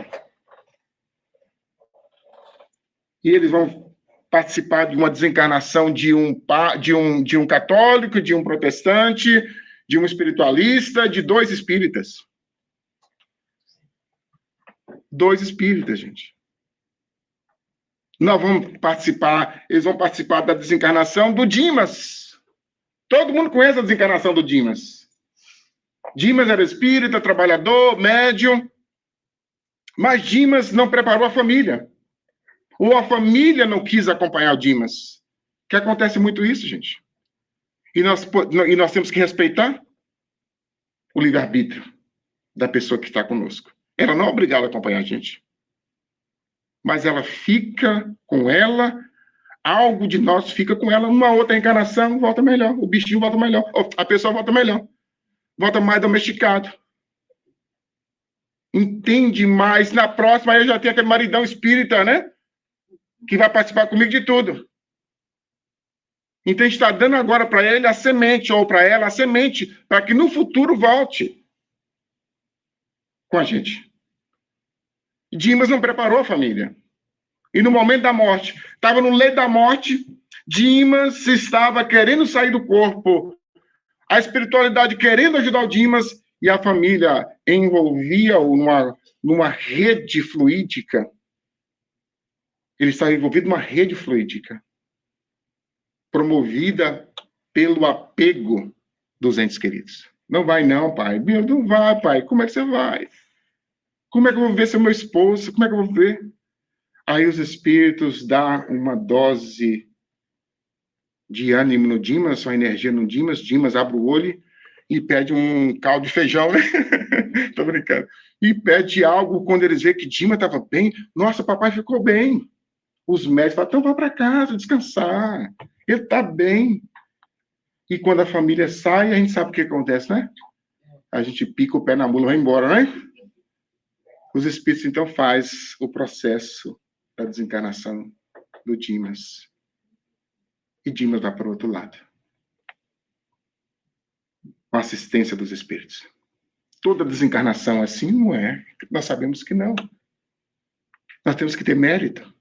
E eles vão participar de uma desencarnação de um católico, de um protestante, de um espiritualista, de 2 espíritas. 2 espíritas, gente. Nós vamos participar, eles vão participar da desencarnação do Dimas. Todo mundo conhece a desencarnação do Dimas. Dimas era espírita, trabalhador, médium. Mas Dimas não preparou a família. Ou a família não quis acompanhar o Dimas. Que acontece muito isso, gente. E nós temos que respeitar o livre-arbítrio da pessoa que está conosco. Ela não é obrigada a acompanhar a gente. Mas ela fica com ela, algo de nós fica com ela, uma outra encarnação volta melhor, o bichinho volta melhor, a pessoa volta melhor, volta mais domesticado. Entende mais. Na próxima, eu já tenho aquele maridão espírita, né? Que vai participar comigo de tudo. Então, a gente está dando agora para ele a semente, ou para ela a semente, para que no futuro volte com a gente. Dimas não preparou a família. E no momento da morte, estava no leito da morte, Dimas estava querendo sair do corpo, a espiritualidade querendo ajudar o Dimas, e a família envolvia-o numa rede fluídica. Ele estava envolvido numa rede fluídica, promovida pelo apego dos entes queridos. Não vai não, pai. Meu, não vai, pai. Como é que você vai? Como é que eu vou ver seu meu esposo? Como é que eu vou ver? Aí os espíritos dão uma dose de ânimo no Dimas, uma energia no Dimas. Dimas abre o olho e pede um caldo de feijão, né? Tô brincando. E pede algo quando eles veem que Dimas estava bem. Nossa, papai ficou bem. Os médicos falam, então vá para casa, descansar. Ele está bem. E quando a família sai, a gente sabe o que acontece, né? A gente pica o pé na mula e vai embora, né? Os espíritos, então, fazem o processo da desencarnação do Dimas. E Dimas vai para o outro lado. Com a assistência dos espíritos. Toda desencarnação assim não é. Nós sabemos que não. Nós temos que ter mérito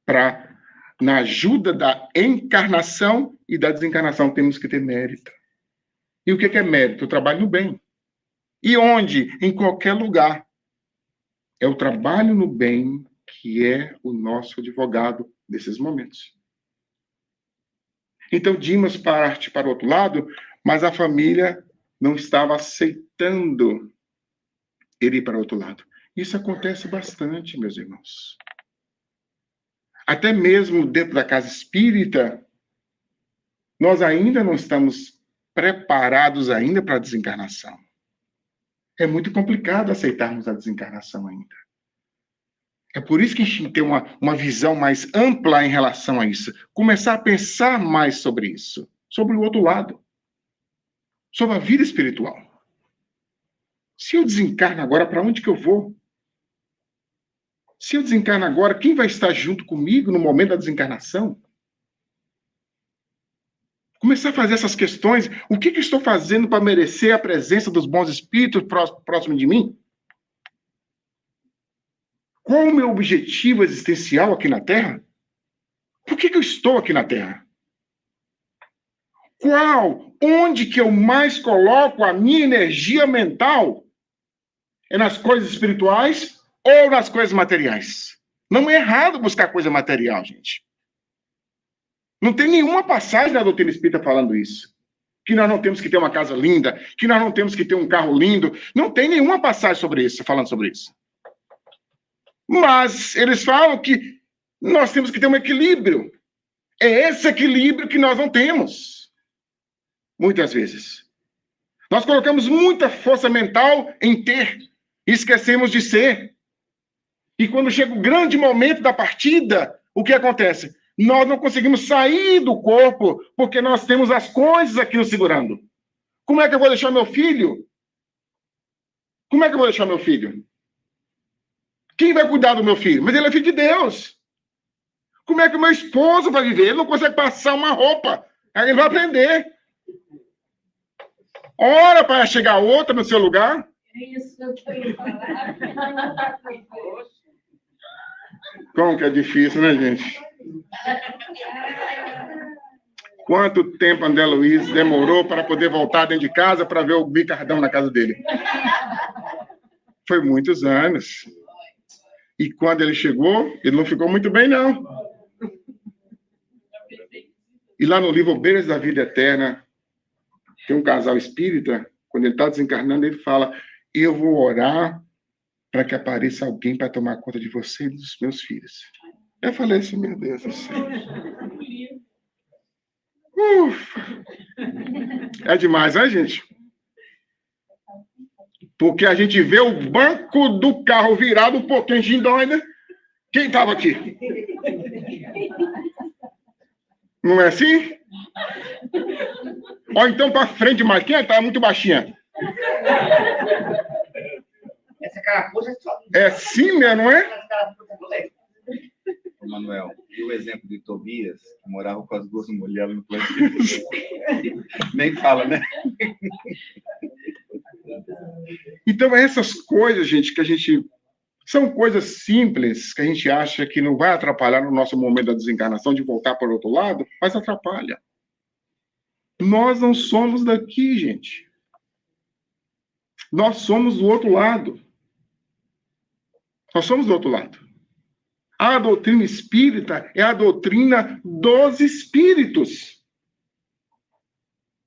para, na ajuda da encarnação e da desencarnação, temos que ter mérito. E o que é mérito? O trabalho no bem. E onde? Em qualquer lugar. É o trabalho no bem que é o nosso advogado nesses momentos. Então, Dimas parte para o outro lado, mas a família não estava aceitando ele ir para o outro lado. Isso acontece bastante, meus irmãos. Até mesmo dentro da casa espírita, nós ainda não estamos preparados ainda para a desencarnação. É muito complicado aceitarmos a desencarnação ainda. É por isso que a gente tem que ter uma visão mais ampla em relação a isso. Começar a pensar mais sobre isso. Sobre o outro lado. Sobre a vida espiritual. Se eu desencarno agora, para onde que eu vou? Se eu desencarno agora, quem vai estar junto comigo no momento da desencarnação? Começar a fazer essas questões. O que eu estou fazendo para merecer a presença dos bons espíritos próximo de mim? Qual o meu objetivo existencial aqui na Terra? Por que eu estou aqui na Terra? Onde que eu mais coloco a minha energia mental? É nas coisas espirituais ou nas coisas materiais? Não é errado buscar coisa material, gente. Não tem nenhuma passagem na doutrina espírita falando isso. Que nós não temos que ter uma casa linda, que nós não temos que ter um carro lindo. Não tem nenhuma passagem sobre isso, falando sobre isso. Mas eles falam que nós temos que ter um equilíbrio. É esse equilíbrio que nós não temos. Muitas vezes. Nós colocamos muita força mental em ter e esquecemos de ser. E quando chega o grande momento da partida, o que acontece? Nós não conseguimos sair do corpo porque nós temos as coisas aqui nos segurando. Como é que eu vou deixar meu filho? Como é que eu vou deixar meu filho? Quem vai cuidar do meu filho? Mas ele é filho de Deus. Como é que o meu esposo vai viver? Ele não consegue passar uma roupa. Aí ele vai aprender. Ora para chegar outra no seu lugar. É isso que eu ia falar. Como que é difícil, né, gente? Quanto tempo André Luiz demorou para poder voltar dentro de casa para ver o bicardão na casa dele? Foi muitos anos. E quando ele chegou, ele não ficou muito bem, não. E lá no livro Beiras da Vida Eterna, tem um casal espírita, quando ele está desencarnando, ele fala, eu vou orar para que apareça alguém para tomar conta de você e dos meus filhos. Eu falei assim, meu Deus do céu. Ufa. É demais, né, gente? Porque a gente vê o banco do carro virado um pouquinho de dói, Quem estava aqui? Não é assim? Ou então para frente mais. Quem estava muito baixinha? carapuça só. É assim mesmo, não é? Manuel, e o exemplo de Tobias, que morava com as duas mulheres no plantio? Nem fala, né? Então, essas coisas, gente, que a gente... São coisas simples que a gente acha que não vai atrapalhar no nosso momento da desencarnação, de voltar para o outro lado, mas atrapalha. Nós não somos daqui, gente. Nós somos do outro lado. Nós somos do outro lado. A doutrina espírita é a doutrina dos espíritos.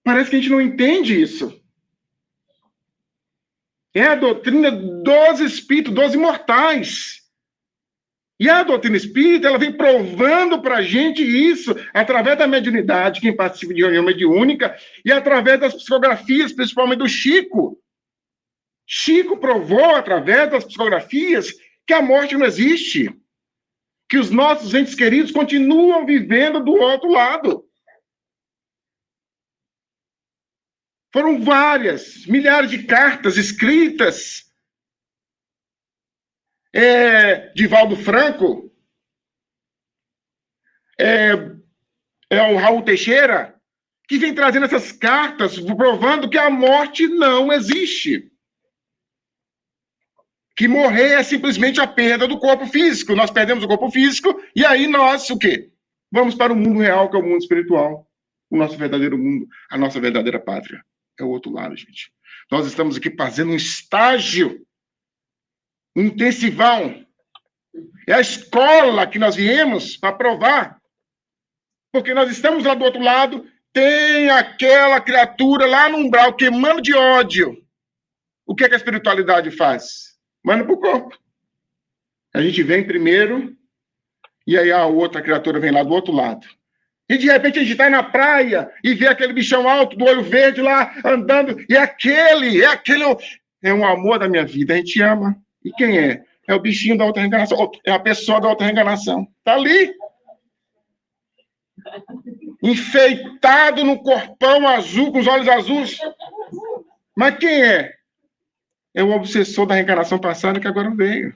Parece que a gente não entende isso. É a doutrina dos espíritos, dos imortais. E a doutrina espírita, ela vem provando para a gente isso através da mediunidade, quem participa de reunião mediúnica, e através das psicografias, principalmente do Chico. Chico provou, através das psicografias, que a morte não existe. Que os nossos entes queridos continuam vivendo do outro lado. Foram várias, milhares de cartas escritas. Divaldo Franco, o Raul Teixeira, que vem trazendo essas cartas provando que a morte não existe. Que morrer é simplesmente a perda do corpo físico. Nós perdemos o corpo físico e aí nós, o quê? Vamos para o mundo real, que é o mundo espiritual. O nosso verdadeiro mundo, a nossa verdadeira pátria. É o outro lado, gente. Nós estamos aqui fazendo um estágio, um intensivão. É a escola que nós viemos para provar. Porque nós estamos lá do outro lado, tem aquela criatura lá no umbral queimando de ódio. O que é que a espiritualidade faz? Manda para o corpo. A gente vem primeiro, e aí a outra criatura vem lá do outro lado. E de repente a gente está na praia e vê aquele bichão alto, do olho verde lá, andando, e é um amor da minha vida, a gente ama. E quem é? É o bichinho da outra reencarnação, é a pessoa da outra reencarnação. Está ali. Enfeitado no corpão azul, com os olhos azuis. Mas quem é? É o obsessor da reencarnação passada que agora veio.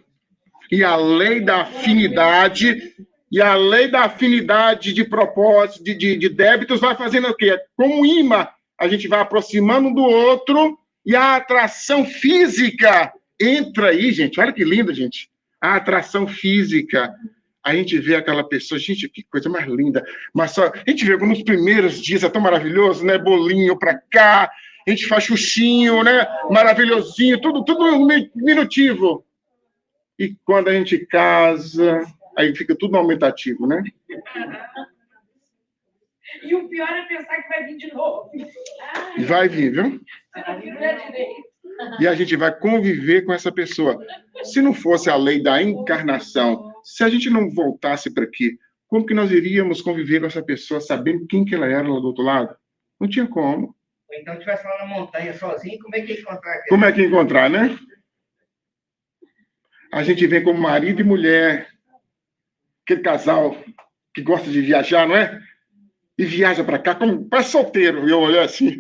E a lei da afinidade, de propósito, de débitos, vai fazendo o quê? Como imã, a gente vai aproximando um do outro e a atração física entra aí, gente. Olha que lindo, gente. A atração física. A gente vê aquela pessoa, gente, que coisa mais linda. Mas só, a gente vê nos primeiros dias, é tão maravilhoso, né? Bolinho pra cá, a gente faz xuxinho, né? Maravilhosinho, tudo minutivo. E quando a gente casa, aí fica tudo aumentativo, né? E o pior é pensar que vai vir de novo. E vai vir, viu? E a gente vai conviver com essa pessoa. Se não fosse a lei da encarnação, se a gente não voltasse para aqui, como que nós iríamos conviver com essa pessoa sabendo quem que ela era lá do outro lado? Não tinha como. Ou então estivesse lá na montanha sozinho, como é que ia encontrar? Como é que ia encontrar, né? A gente vem como marido e mulher, aquele casal que gosta de viajar, não é? E viaja para cá como para solteiro. E eu olhei assim,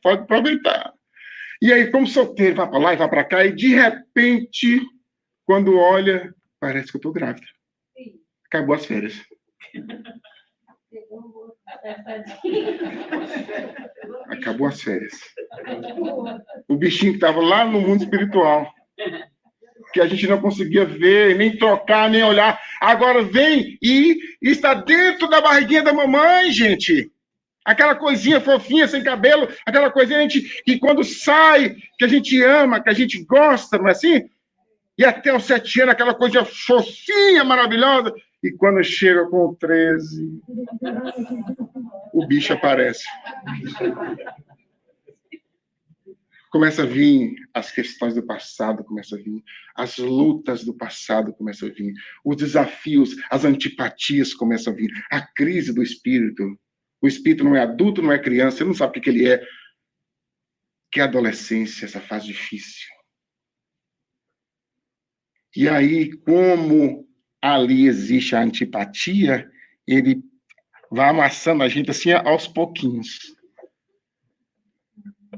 pode aproveitar. E aí, como solteiro, vai para lá e vai para cá, e de repente, quando olha, parece que eu estou grávida. Acabou as férias. Acabou as férias. O bichinho que estava lá no mundo espiritual, que a gente não conseguia ver, nem trocar, nem olhar, agora vem e está dentro da barriguinha da mamãe, gente. Aquela coisinha fofinha, sem cabelo, aquela coisinha que quando sai, que a gente ama, que a gente gosta, não é assim? E até os 7 anos, aquela coisa fofinha, maravilhosa. E quando chega com 13, o bicho aparece. Começa a vir as questões do passado, começa a vir as lutas do passado, começam a vir os desafios, as antipatias começam a vir, a crise do espírito. O espírito não é adulto, não é criança, você não sabe o que ele é. Que é a adolescência, essa fase difícil. E aí, como ali existe a antipatia, ele vai amassando a gente assim aos pouquinhos.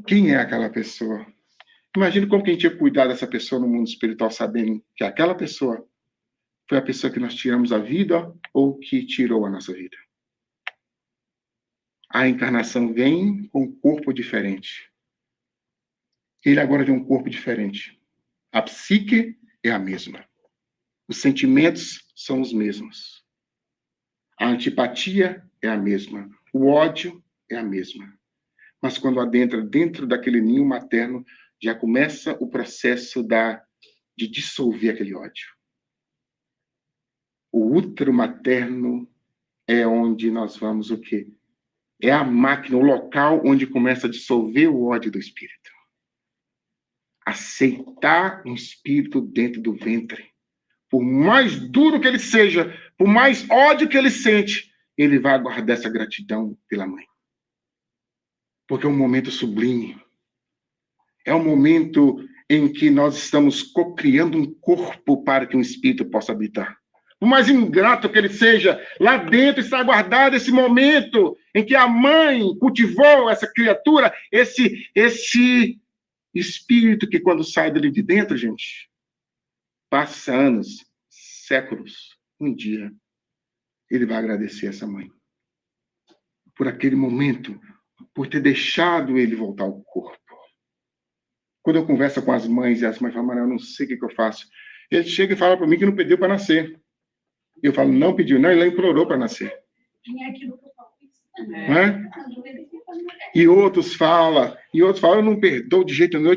Quem é aquela pessoa? Imagina como que a gente ia cuidar dessa pessoa no mundo espiritual, sabendo que aquela pessoa foi a pessoa que nós tiramos a vida ou que tirou a nossa vida. A encarnação vem com um corpo diferente. Ele agora tem um corpo diferente. A psique é a mesma. Os sentimentos são os mesmos. A antipatia é a mesma. O ódio é a mesma. Mas quando adentra dentro daquele ninho materno, já começa o processo de dissolver aquele ódio. O útero materno é onde nós vamos o quê? É a máquina, o local onde começa a dissolver o ódio do espírito. Aceitar um espírito dentro do ventre. Por mais duro que ele seja, por mais ódio que ele sente, ele vai guardar essa gratidão pela mãe. Porque é um momento sublime. É um momento em que nós estamos cocriando um corpo para que um espírito possa habitar. Por mais ingrato que ele seja, lá dentro está guardado esse momento em que a mãe cultivou essa criatura, esse espírito que quando sai dele de dentro, gente, passa anos, séculos, um dia, ele vai agradecer essa mãe. Por aquele momento, por ter deixado ele voltar ao corpo. Quando eu converso com as mães, e as mães falam, eu não sei o que eu faço. Ele chega e fala para mim que não pediu para nascer. Eu falo, não pediu, não, ele implorou para nascer. E outros falam, eu não perdoo de jeito nenhum,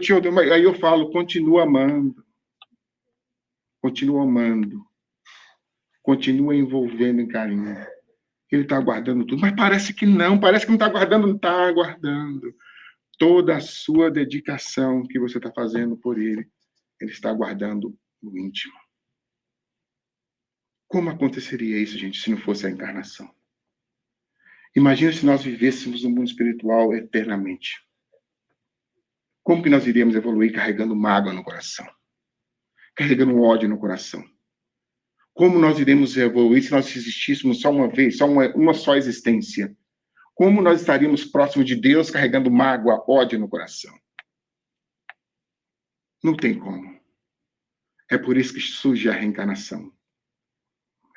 aí eu falo, continua amando. Continua amando. Continua envolvendo em carinho. Ele está guardando tudo, mas parece que não está guardando, não está guardando. Toda a sua dedicação que você está fazendo por ele, ele está guardando no íntimo. Como aconteceria isso, gente, se não fosse a encarnação? Imagina se nós vivêssemos no mundo espiritual eternamente. Como que nós iríamos evoluir carregando mágoa no coração? Carregando ódio no coração? Como nós iremos evoluir se nós existíssemos só uma vez, só uma só existência? Como nós estaríamos próximos de Deus carregando mágoa, ódio no coração? Não tem como. É por isso que surge a reencarnação.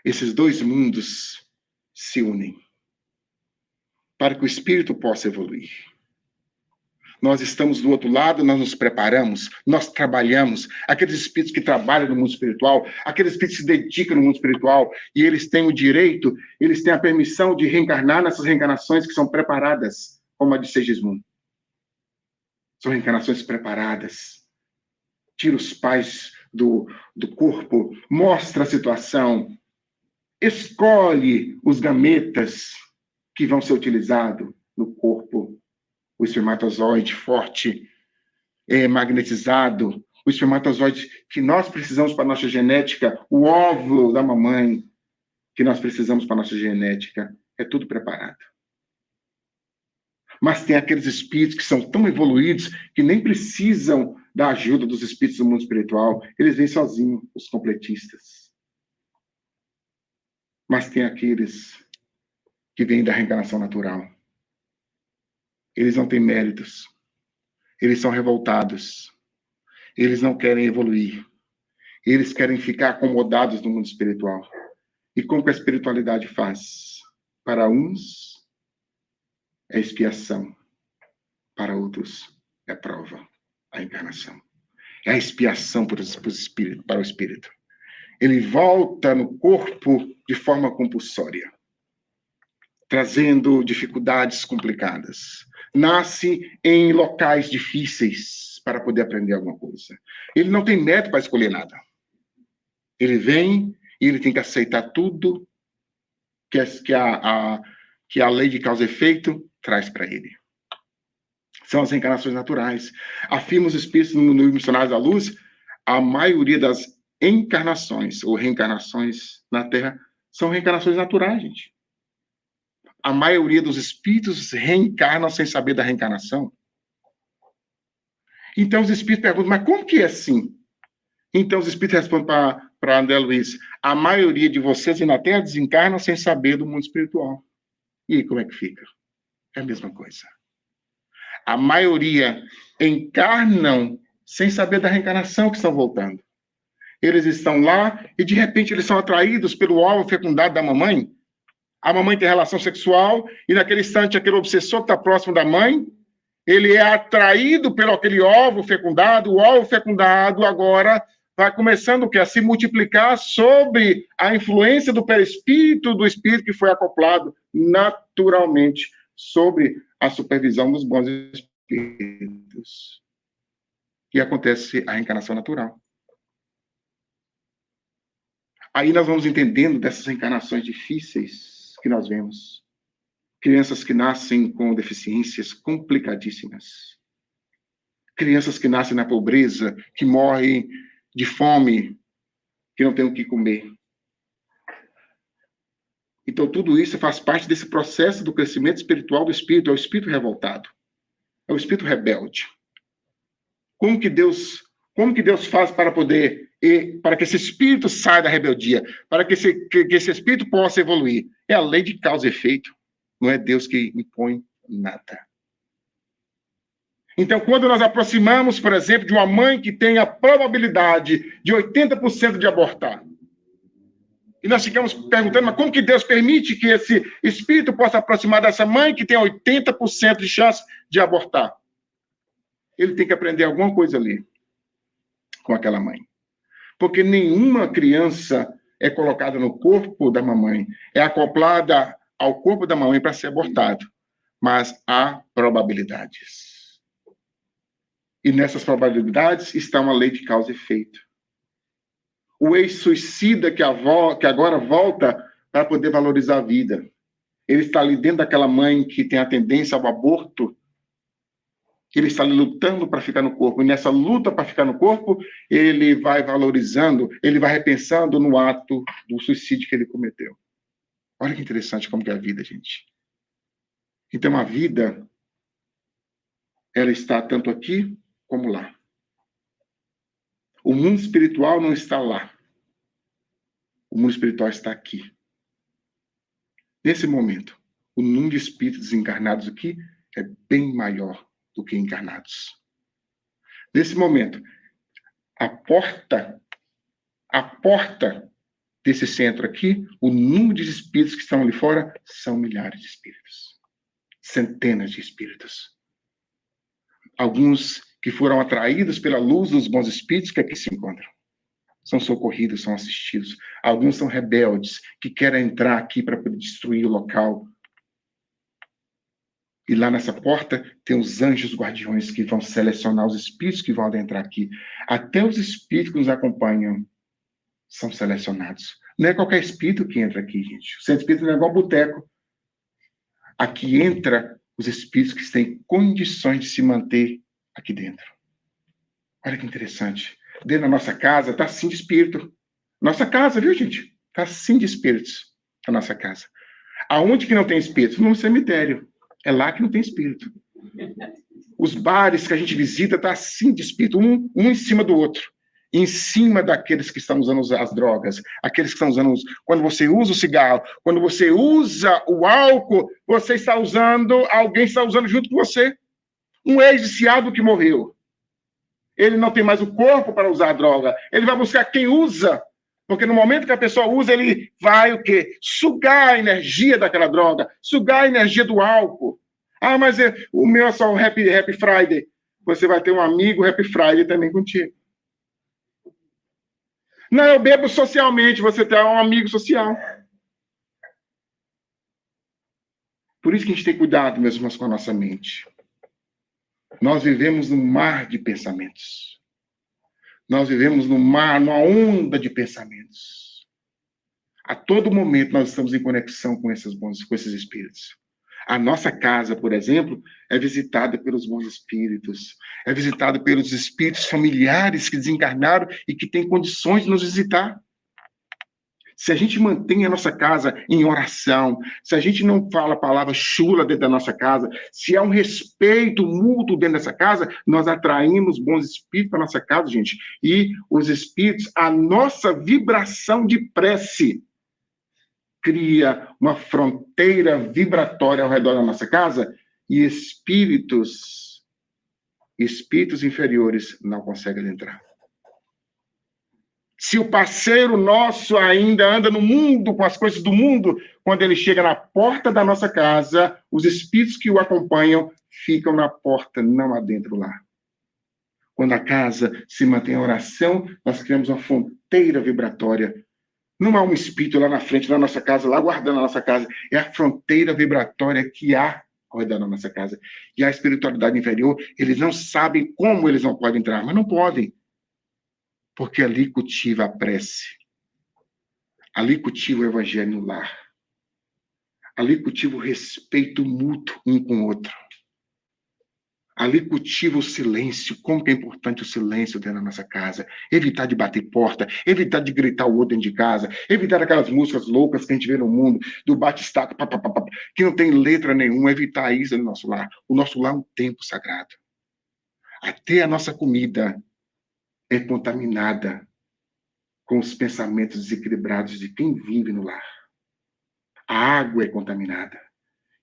Esses dois mundos se unem para que o espírito possa evoluir. Nós estamos do outro lado, nós nos preparamos, nós trabalhamos. Aqueles espíritos que trabalham no mundo espiritual, aqueles espíritos que se dedicam no mundo espiritual, e eles têm o direito, eles têm a permissão de reencarnar nessas reencarnações que são preparadas, como a de Segismundo. São reencarnações preparadas. Tira os pais do corpo, mostra a situação, escolhe os gametas que vão ser utilizados no corpo. O espermatozoide forte, magnetizado, o espermatozoide que nós precisamos para a nossa genética, o óvulo da mamãe que nós precisamos para a nossa genética, é tudo preparado. Mas tem aqueles espíritos que são tão evoluídos que nem precisam da ajuda dos espíritos do mundo espiritual, eles vêm sozinhos, os completistas. Mas tem aqueles que vêm da reencarnação natural. Eles não têm méritos. Eles são revoltados. Eles não querem evoluir. Eles querem ficar acomodados no mundo espiritual. E como que a espiritualidade faz? Para uns, é expiação. Para outros, é prova. A encarnação. É a expiação para o espírito. Ele volta no corpo de forma compulsória, trazendo dificuldades complicadas. Nasce em locais difíceis para poder aprender alguma coisa. Ele não tem método para escolher nada. Ele vem e ele tem que aceitar tudo que a lei de causa e efeito traz para ele. São as reencarnações naturais. Afirma os espíritos no Missionários da Luz, a maioria das encarnações ou reencarnações na Terra são reencarnações naturais, gente. A maioria dos espíritos reencarnam sem saber da reencarnação. Então os espíritos perguntam, mas como que é assim? Então os espíritos respondem para André Luiz, a maioria de vocês na Terra desencarnam sem saber do mundo espiritual. E aí, como é que fica? É a mesma coisa. A maioria encarnam sem saber da reencarnação que estão voltando. Eles estão lá e, de repente, eles são atraídos pelo óvulo fecundado da mamãe. A mamãe tem relação sexual e, naquele instante, aquele obsessor que está próximo da mãe, ele é atraído pelo aquele óvulo fecundado. O óvulo fecundado agora vai começando o quê? A se multiplicar sob a influência do perispírito, do espírito que foi acoplado naturalmente sobre a supervisão dos bons espíritos. E acontece a reencarnação natural. Aí nós vamos entendendo dessas reencarnações difíceis que nós vemos. Crianças que nascem com deficiências complicadíssimas. Crianças que nascem na pobreza, que morrem de fome, que não têm o que comer. Então, tudo isso faz parte desse processo do crescimento espiritual do espírito. É o espírito revoltado. É o espírito rebelde. Como que Deus faz para poder, para que esse espírito saia da rebeldia, para que esse espírito possa evoluir? É a lei de causa e efeito. Não é Deus que impõe nada. Então, quando nós aproximamos, por exemplo, de uma mãe que tem a probabilidade de 80% de abortar, e nós ficamos perguntando, mas como que Deus permite que esse espírito possa aproximar dessa mãe que tem 80% de chance de abortar? Ele tem que aprender alguma coisa ali com aquela mãe. Porque nenhuma criança é colocada no corpo da mamãe, é acoplada ao corpo da mamãe para ser abortado. Mas há probabilidades. E nessas probabilidades está uma lei de causa e efeito. O ex-suicida que agora volta para poder valorizar a vida. Ele está ali dentro daquela mãe que tem a tendência ao aborto. Ele está ali lutando para ficar no corpo. E nessa luta para ficar no corpo, ele vai valorizando, ele vai repensando no ato do suicídio que ele cometeu. Olha que interessante como que é a vida, gente. Então, a vida, ela está tanto aqui como lá. O mundo espiritual não está lá. O mundo espiritual está aqui. Nesse momento, o número de espíritos desencarnados aqui é bem maior do que encarnados. Nesse momento, a porta desse centro aqui, o número de espíritos que estão ali fora são milhares de espíritos. Centenas de espíritos. Alguns que foram atraídos pela luz dos bons espíritos que aqui se encontram. São socorridos, são assistidos. Alguns são rebeldes, que querem entrar aqui para poder destruir o local. E lá nessa porta tem os anjos guardiões que vão selecionar os espíritos que vão adentrar aqui. Até os espíritos que nos acompanham são selecionados. Não é qualquer espírito que entra aqui, gente. O centro espírita não é igual boteco. Aqui entra os espíritos que têm condições de se manter aqui dentro. Olha que interessante. Dentro da nossa casa está assim de espírito. Nossa casa, viu, gente? Está assim de espíritos a nossa casa. Aonde que não tem espírito? No cemitério. É lá que não tem espírito. Os bares que a gente visita está assim de espírito, um em cima do outro. Em cima daqueles que estão usando as drogas, aqueles que estão usando... Quando você usa o cigarro, quando você usa o álcool, você está usando... Alguém está usando junto com você. Um ex-viciado que morreu. Ele não tem mais o corpo para usar a droga. Ele vai buscar quem usa. Porque no momento que a pessoa usa, ele vai o quê? Sugar a energia daquela droga. Sugar a energia do álcool. Ah, mas o meu é só o Happy Friday. Você vai ter um amigo Happy Friday também contigo. Não, eu bebo socialmente. Você tem um amigo social. Por isso que a gente tem cuidado, meus irmãos, com a nossa mente. Nós vivemos num mar de pensamentos. Nós vivemos num mar, numa onda de pensamentos. A todo momento nós estamos em conexão com esses espíritos. A nossa casa, por exemplo, é visitada pelos bons espíritos. É visitada pelos espíritos familiares que desencarnaram e que têm condições de nos visitar. Se a gente mantém a nossa casa em oração, se a gente não fala a palavra chula dentro da nossa casa, se há um respeito mútuo dentro dessa casa, nós atraímos bons espíritos para a nossa casa, gente. E os espíritos, a nossa vibração de prece cria uma fronteira vibratória ao redor da nossa casa e espíritos espíritos inferiores não conseguem entrar. Se o parceiro nosso ainda anda no mundo, com as coisas do mundo, quando ele chega na porta da nossa casa, os espíritos que o acompanham ficam na porta, não adentro lá. Quando a casa se mantém em oração, nós criamos uma fronteira vibratória. Não há um espírito lá na frente da nossa casa, lá guardando a nossa casa. É a fronteira vibratória que há ao redor da nossa casa. E a espiritualidade inferior, eles não sabem como eles não podem entrar, mas não podem. Porque ali cultiva a prece. Ali cultiva o evangelho no lar. Ali cultiva o respeito mútuo um com o outro. Ali cultiva o silêncio. Como que é importante o silêncio dentro da nossa casa. Evitar de bater porta, evitar de gritar o outro dentro de casa, evitar aquelas músicas loucas que a gente vê no mundo, do bate-estaca, que não tem letra nenhuma, evitar isso no nosso lar. O nosso lar é um templo sagrado. Até a nossa comida é contaminada com os pensamentos desequilibrados de quem vive no lar. A água é contaminada.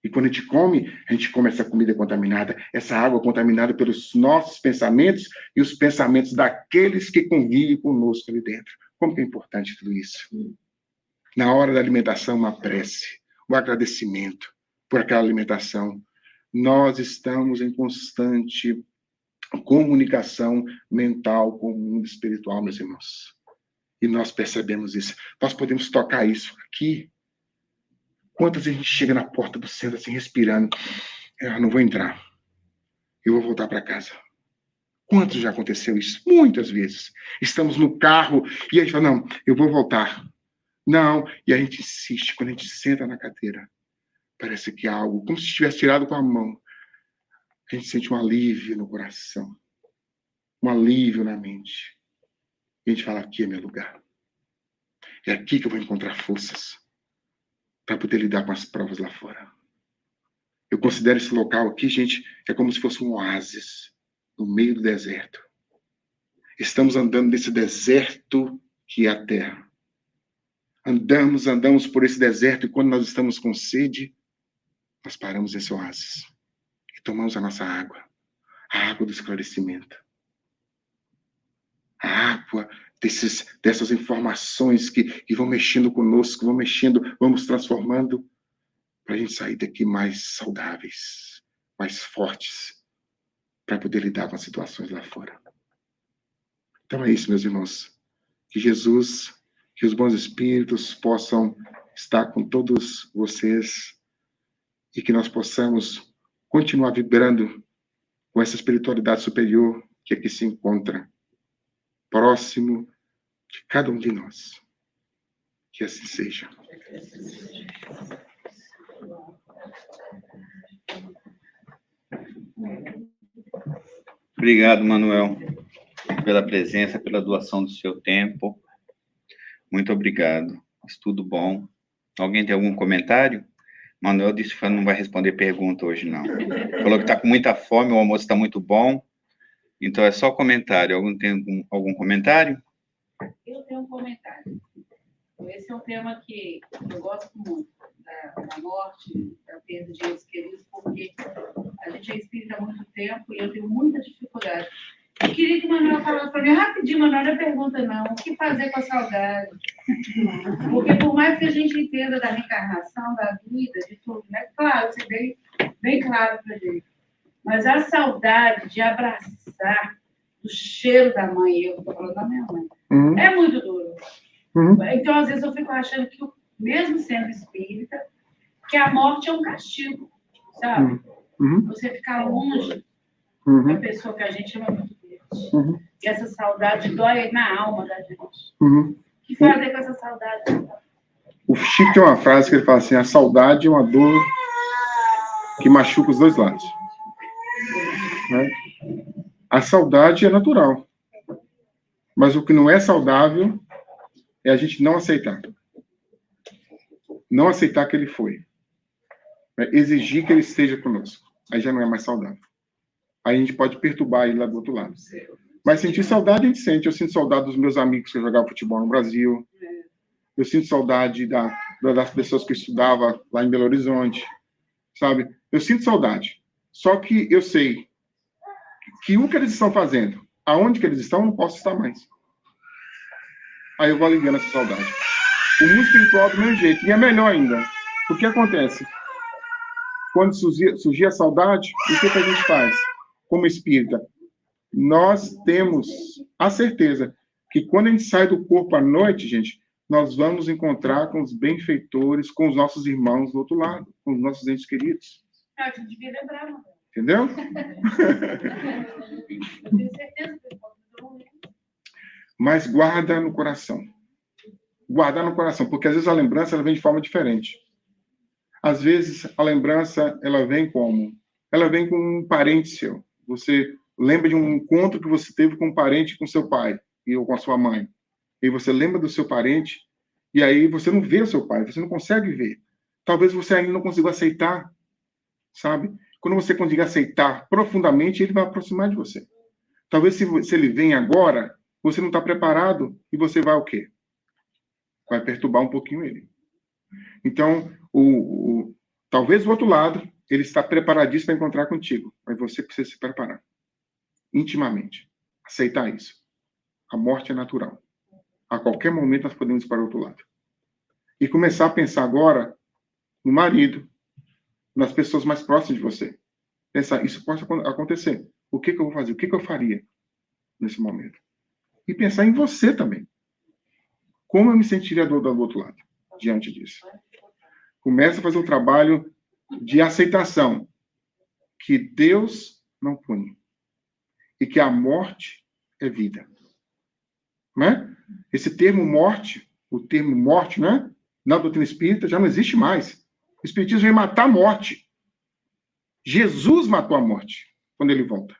E quando a gente come essa comida contaminada, essa água contaminada pelos nossos pensamentos e os pensamentos daqueles que convivem conosco ali dentro. Como que é importante tudo isso? Na hora da alimentação, uma prece, o agradecimento por aquela alimentação. Nós estamos em constante comunicação mental com o mundo espiritual, meus irmãos. E nós percebemos isso. Nós podemos tocar isso aqui. Quantas vezes a gente chega na porta do centro, assim, respirando? Eu não vou entrar. Eu vou voltar para casa. Quantos já aconteceu isso? Muitas vezes. Estamos no carro e a gente fala, não, eu vou voltar. Não. E a gente insiste. Quando a gente senta na cadeira, parece que é algo, como se tivesse tirado com a mão. A gente sente um alívio no coração. Um alívio na mente. E a gente fala, aqui é meu lugar. É aqui que eu vou encontrar forças para poder lidar com as provas lá fora. Eu considero esse local aqui, gente, é como se fosse um oásis no meio do deserto. Estamos andando nesse deserto que é a terra. Andamos por esse deserto e quando nós estamos com sede, nós paramos nesse oásis e tomamos a nossa água, a água do esclarecimento. A água dessas informações que vão mexendo conosco, vamos transformando para a gente sair daqui mais saudáveis, mais fortes, para poder lidar com as situações lá fora. Então é isso, meus irmãos. Que Jesus, que os bons espíritos possam estar com todos vocês e que nós possamos continuar vibrando com essa espiritualidade superior que aqui se encontra, próximo de cada um de nós. Que assim seja. Obrigado, Manuel, pela presença, pela doação do seu tempo. Muito obrigado. Estudo bom. Alguém tem algum comentário? Manuel disse que não vai responder pergunta hoje, não. Falou que está com muita fome, o almoço está muito bom. Então, é só comentário. Alguém tem algum comentário? Eu tenho um comentário. Esse é um tema que eu gosto muito, da morte, da perda de entes queridos, porque a gente é espírita há muito tempo e eu tenho muita dificuldade. Eu queria que o Manuel falasse para mim, rapidinho, Manuel, não é pergunta não, o que fazer com a saudade? Porque por mais que a gente entenda da reencarnação, da vida, de tudo, né? Claro, você veio bem claro para a gente. Mas a saudade de abraçar o cheiro da mãe, eu estou falando da minha mãe, é muito duro. Então, às vezes, eu fico achando que, mesmo sendo espírita, que a morte é um castigo, sabe? Você ficar longe da pessoa que a gente ama muito Deus. E essa saudade dói na alma da gente. O que fazer com essa saudade? O Chico tem uma frase que ele fala assim, a saudade é uma dor que machuca os dois lados. Né? A saudade é natural. Mas o que não é saudável é a gente não aceitar. Não aceitar que ele foi. Exigir que ele esteja conosco. Aí já não é mais saudável. Aí a gente pode perturbar ele lá do outro lado. Mas sentir saudade, a gente sente. Eu sinto saudade dos meus amigos que jogavam futebol no Brasil. Eu sinto saudade das pessoas que eu estudava lá em Belo Horizonte. Sabe? Eu sinto saudade. Só que eu sei que que o que eles estão fazendo, aonde que eles estão, eu não posso estar mais. Aí eu vou aliviando essa saudade. O mundo espiritual do mesmo jeito. E é melhor ainda. O que acontece? Quando surgir a saudade, o que a gente faz? Como espírita, nós temos a certeza que quando a gente sai do corpo à noite, gente, nós vamos encontrar com os benfeitores, com os nossos irmãos do outro lado, com os nossos entes queridos. A gente devia lembrar, não. Entendeu? Eu tenho certeza que eu não lembro. Mas guarda no coração. Guardar no coração, porque às vezes a lembrança ela vem de forma diferente. Às vezes a lembrança ela vem como? Ela vem com um parente seu. Você lembra de um encontro que você teve com um parente, com seu pai ou com a sua mãe. E você lembra do seu parente e aí você não vê o seu pai, você não consegue ver. Talvez você ainda não consiga aceitar, sabe? Quando você conseguir aceitar profundamente, ele vai aproximar de você. Talvez se ele vem agora, você não está preparado e você vai o quê? Vai perturbar um pouquinho ele. Então, talvez o outro lado, ele está preparadíssimo para encontrar contigo, mas você precisa se preparar intimamente. Aceitar isso. A morte é natural. A qualquer momento nós podemos ir para o outro lado. E começar a pensar agora no marido, nas pessoas mais próximas de você. Pensar, isso pode acontecer. O que eu vou fazer? O que eu faria nesse momento? E pensar em você também. Como eu me sentiria do outro lado, diante disso? Começa a fazer o trabalho de aceitação. Que Deus não pune. E que a morte é vida. Né? Esse termo morte, o termo morte, né? Na doutrina espírita já não existe mais. O espiritismo veio matar a morte. Jesus matou a morte quando ele volta.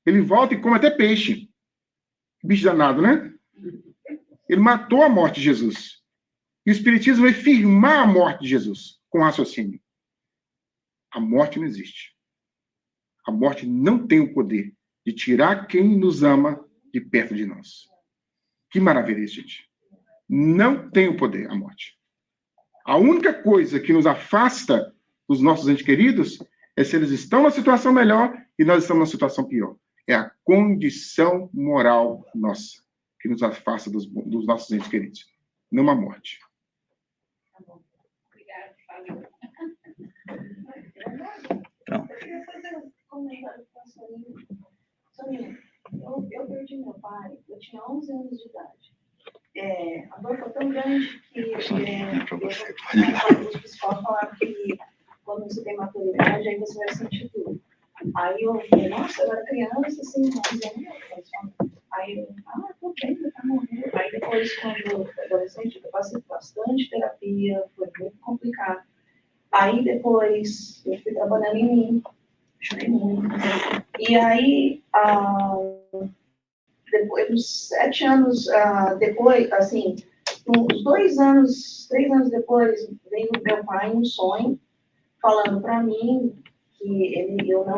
Ele volta e come até peixe. Bicho danado, né? Ele matou a morte de Jesus. E o espiritismo vai firmar a morte de Jesus com raciocínio. A morte não existe. A morte não tem o poder de tirar quem nos ama de perto de nós. Que maravilha isso, gente. Não tem o poder, a morte. A única coisa que nos afasta dos nossos entes queridos é se eles estão numa situação melhor e nós estamos numa situação pior. É a condição moral nossa que nos afasta dos nossos entes queridos. Não a morte. Obrigada, Fábio. Então. Eu queria fazer um comentário com a Soninha. Soninha, eu perdi meu pai, eu tinha 11 anos de idade. A dor foi tão grande que os psicólogos falaram que quando você tem maturidade, aí você vai sentir tudo. Aí eu falei, nossa, eu era criança, assim, 11 anos. Aí eu, tô bem, já tá morrendo. Aí depois, quando eu fui adolescente, eu passei bastante terapia, foi muito complicado. Aí depois, eu fui trabalhando em mim, chorei muito. E aí, depois, uns 7 anos depois, assim, uns 3 anos depois, veio meu pai em um sonho, falando para mim que eu não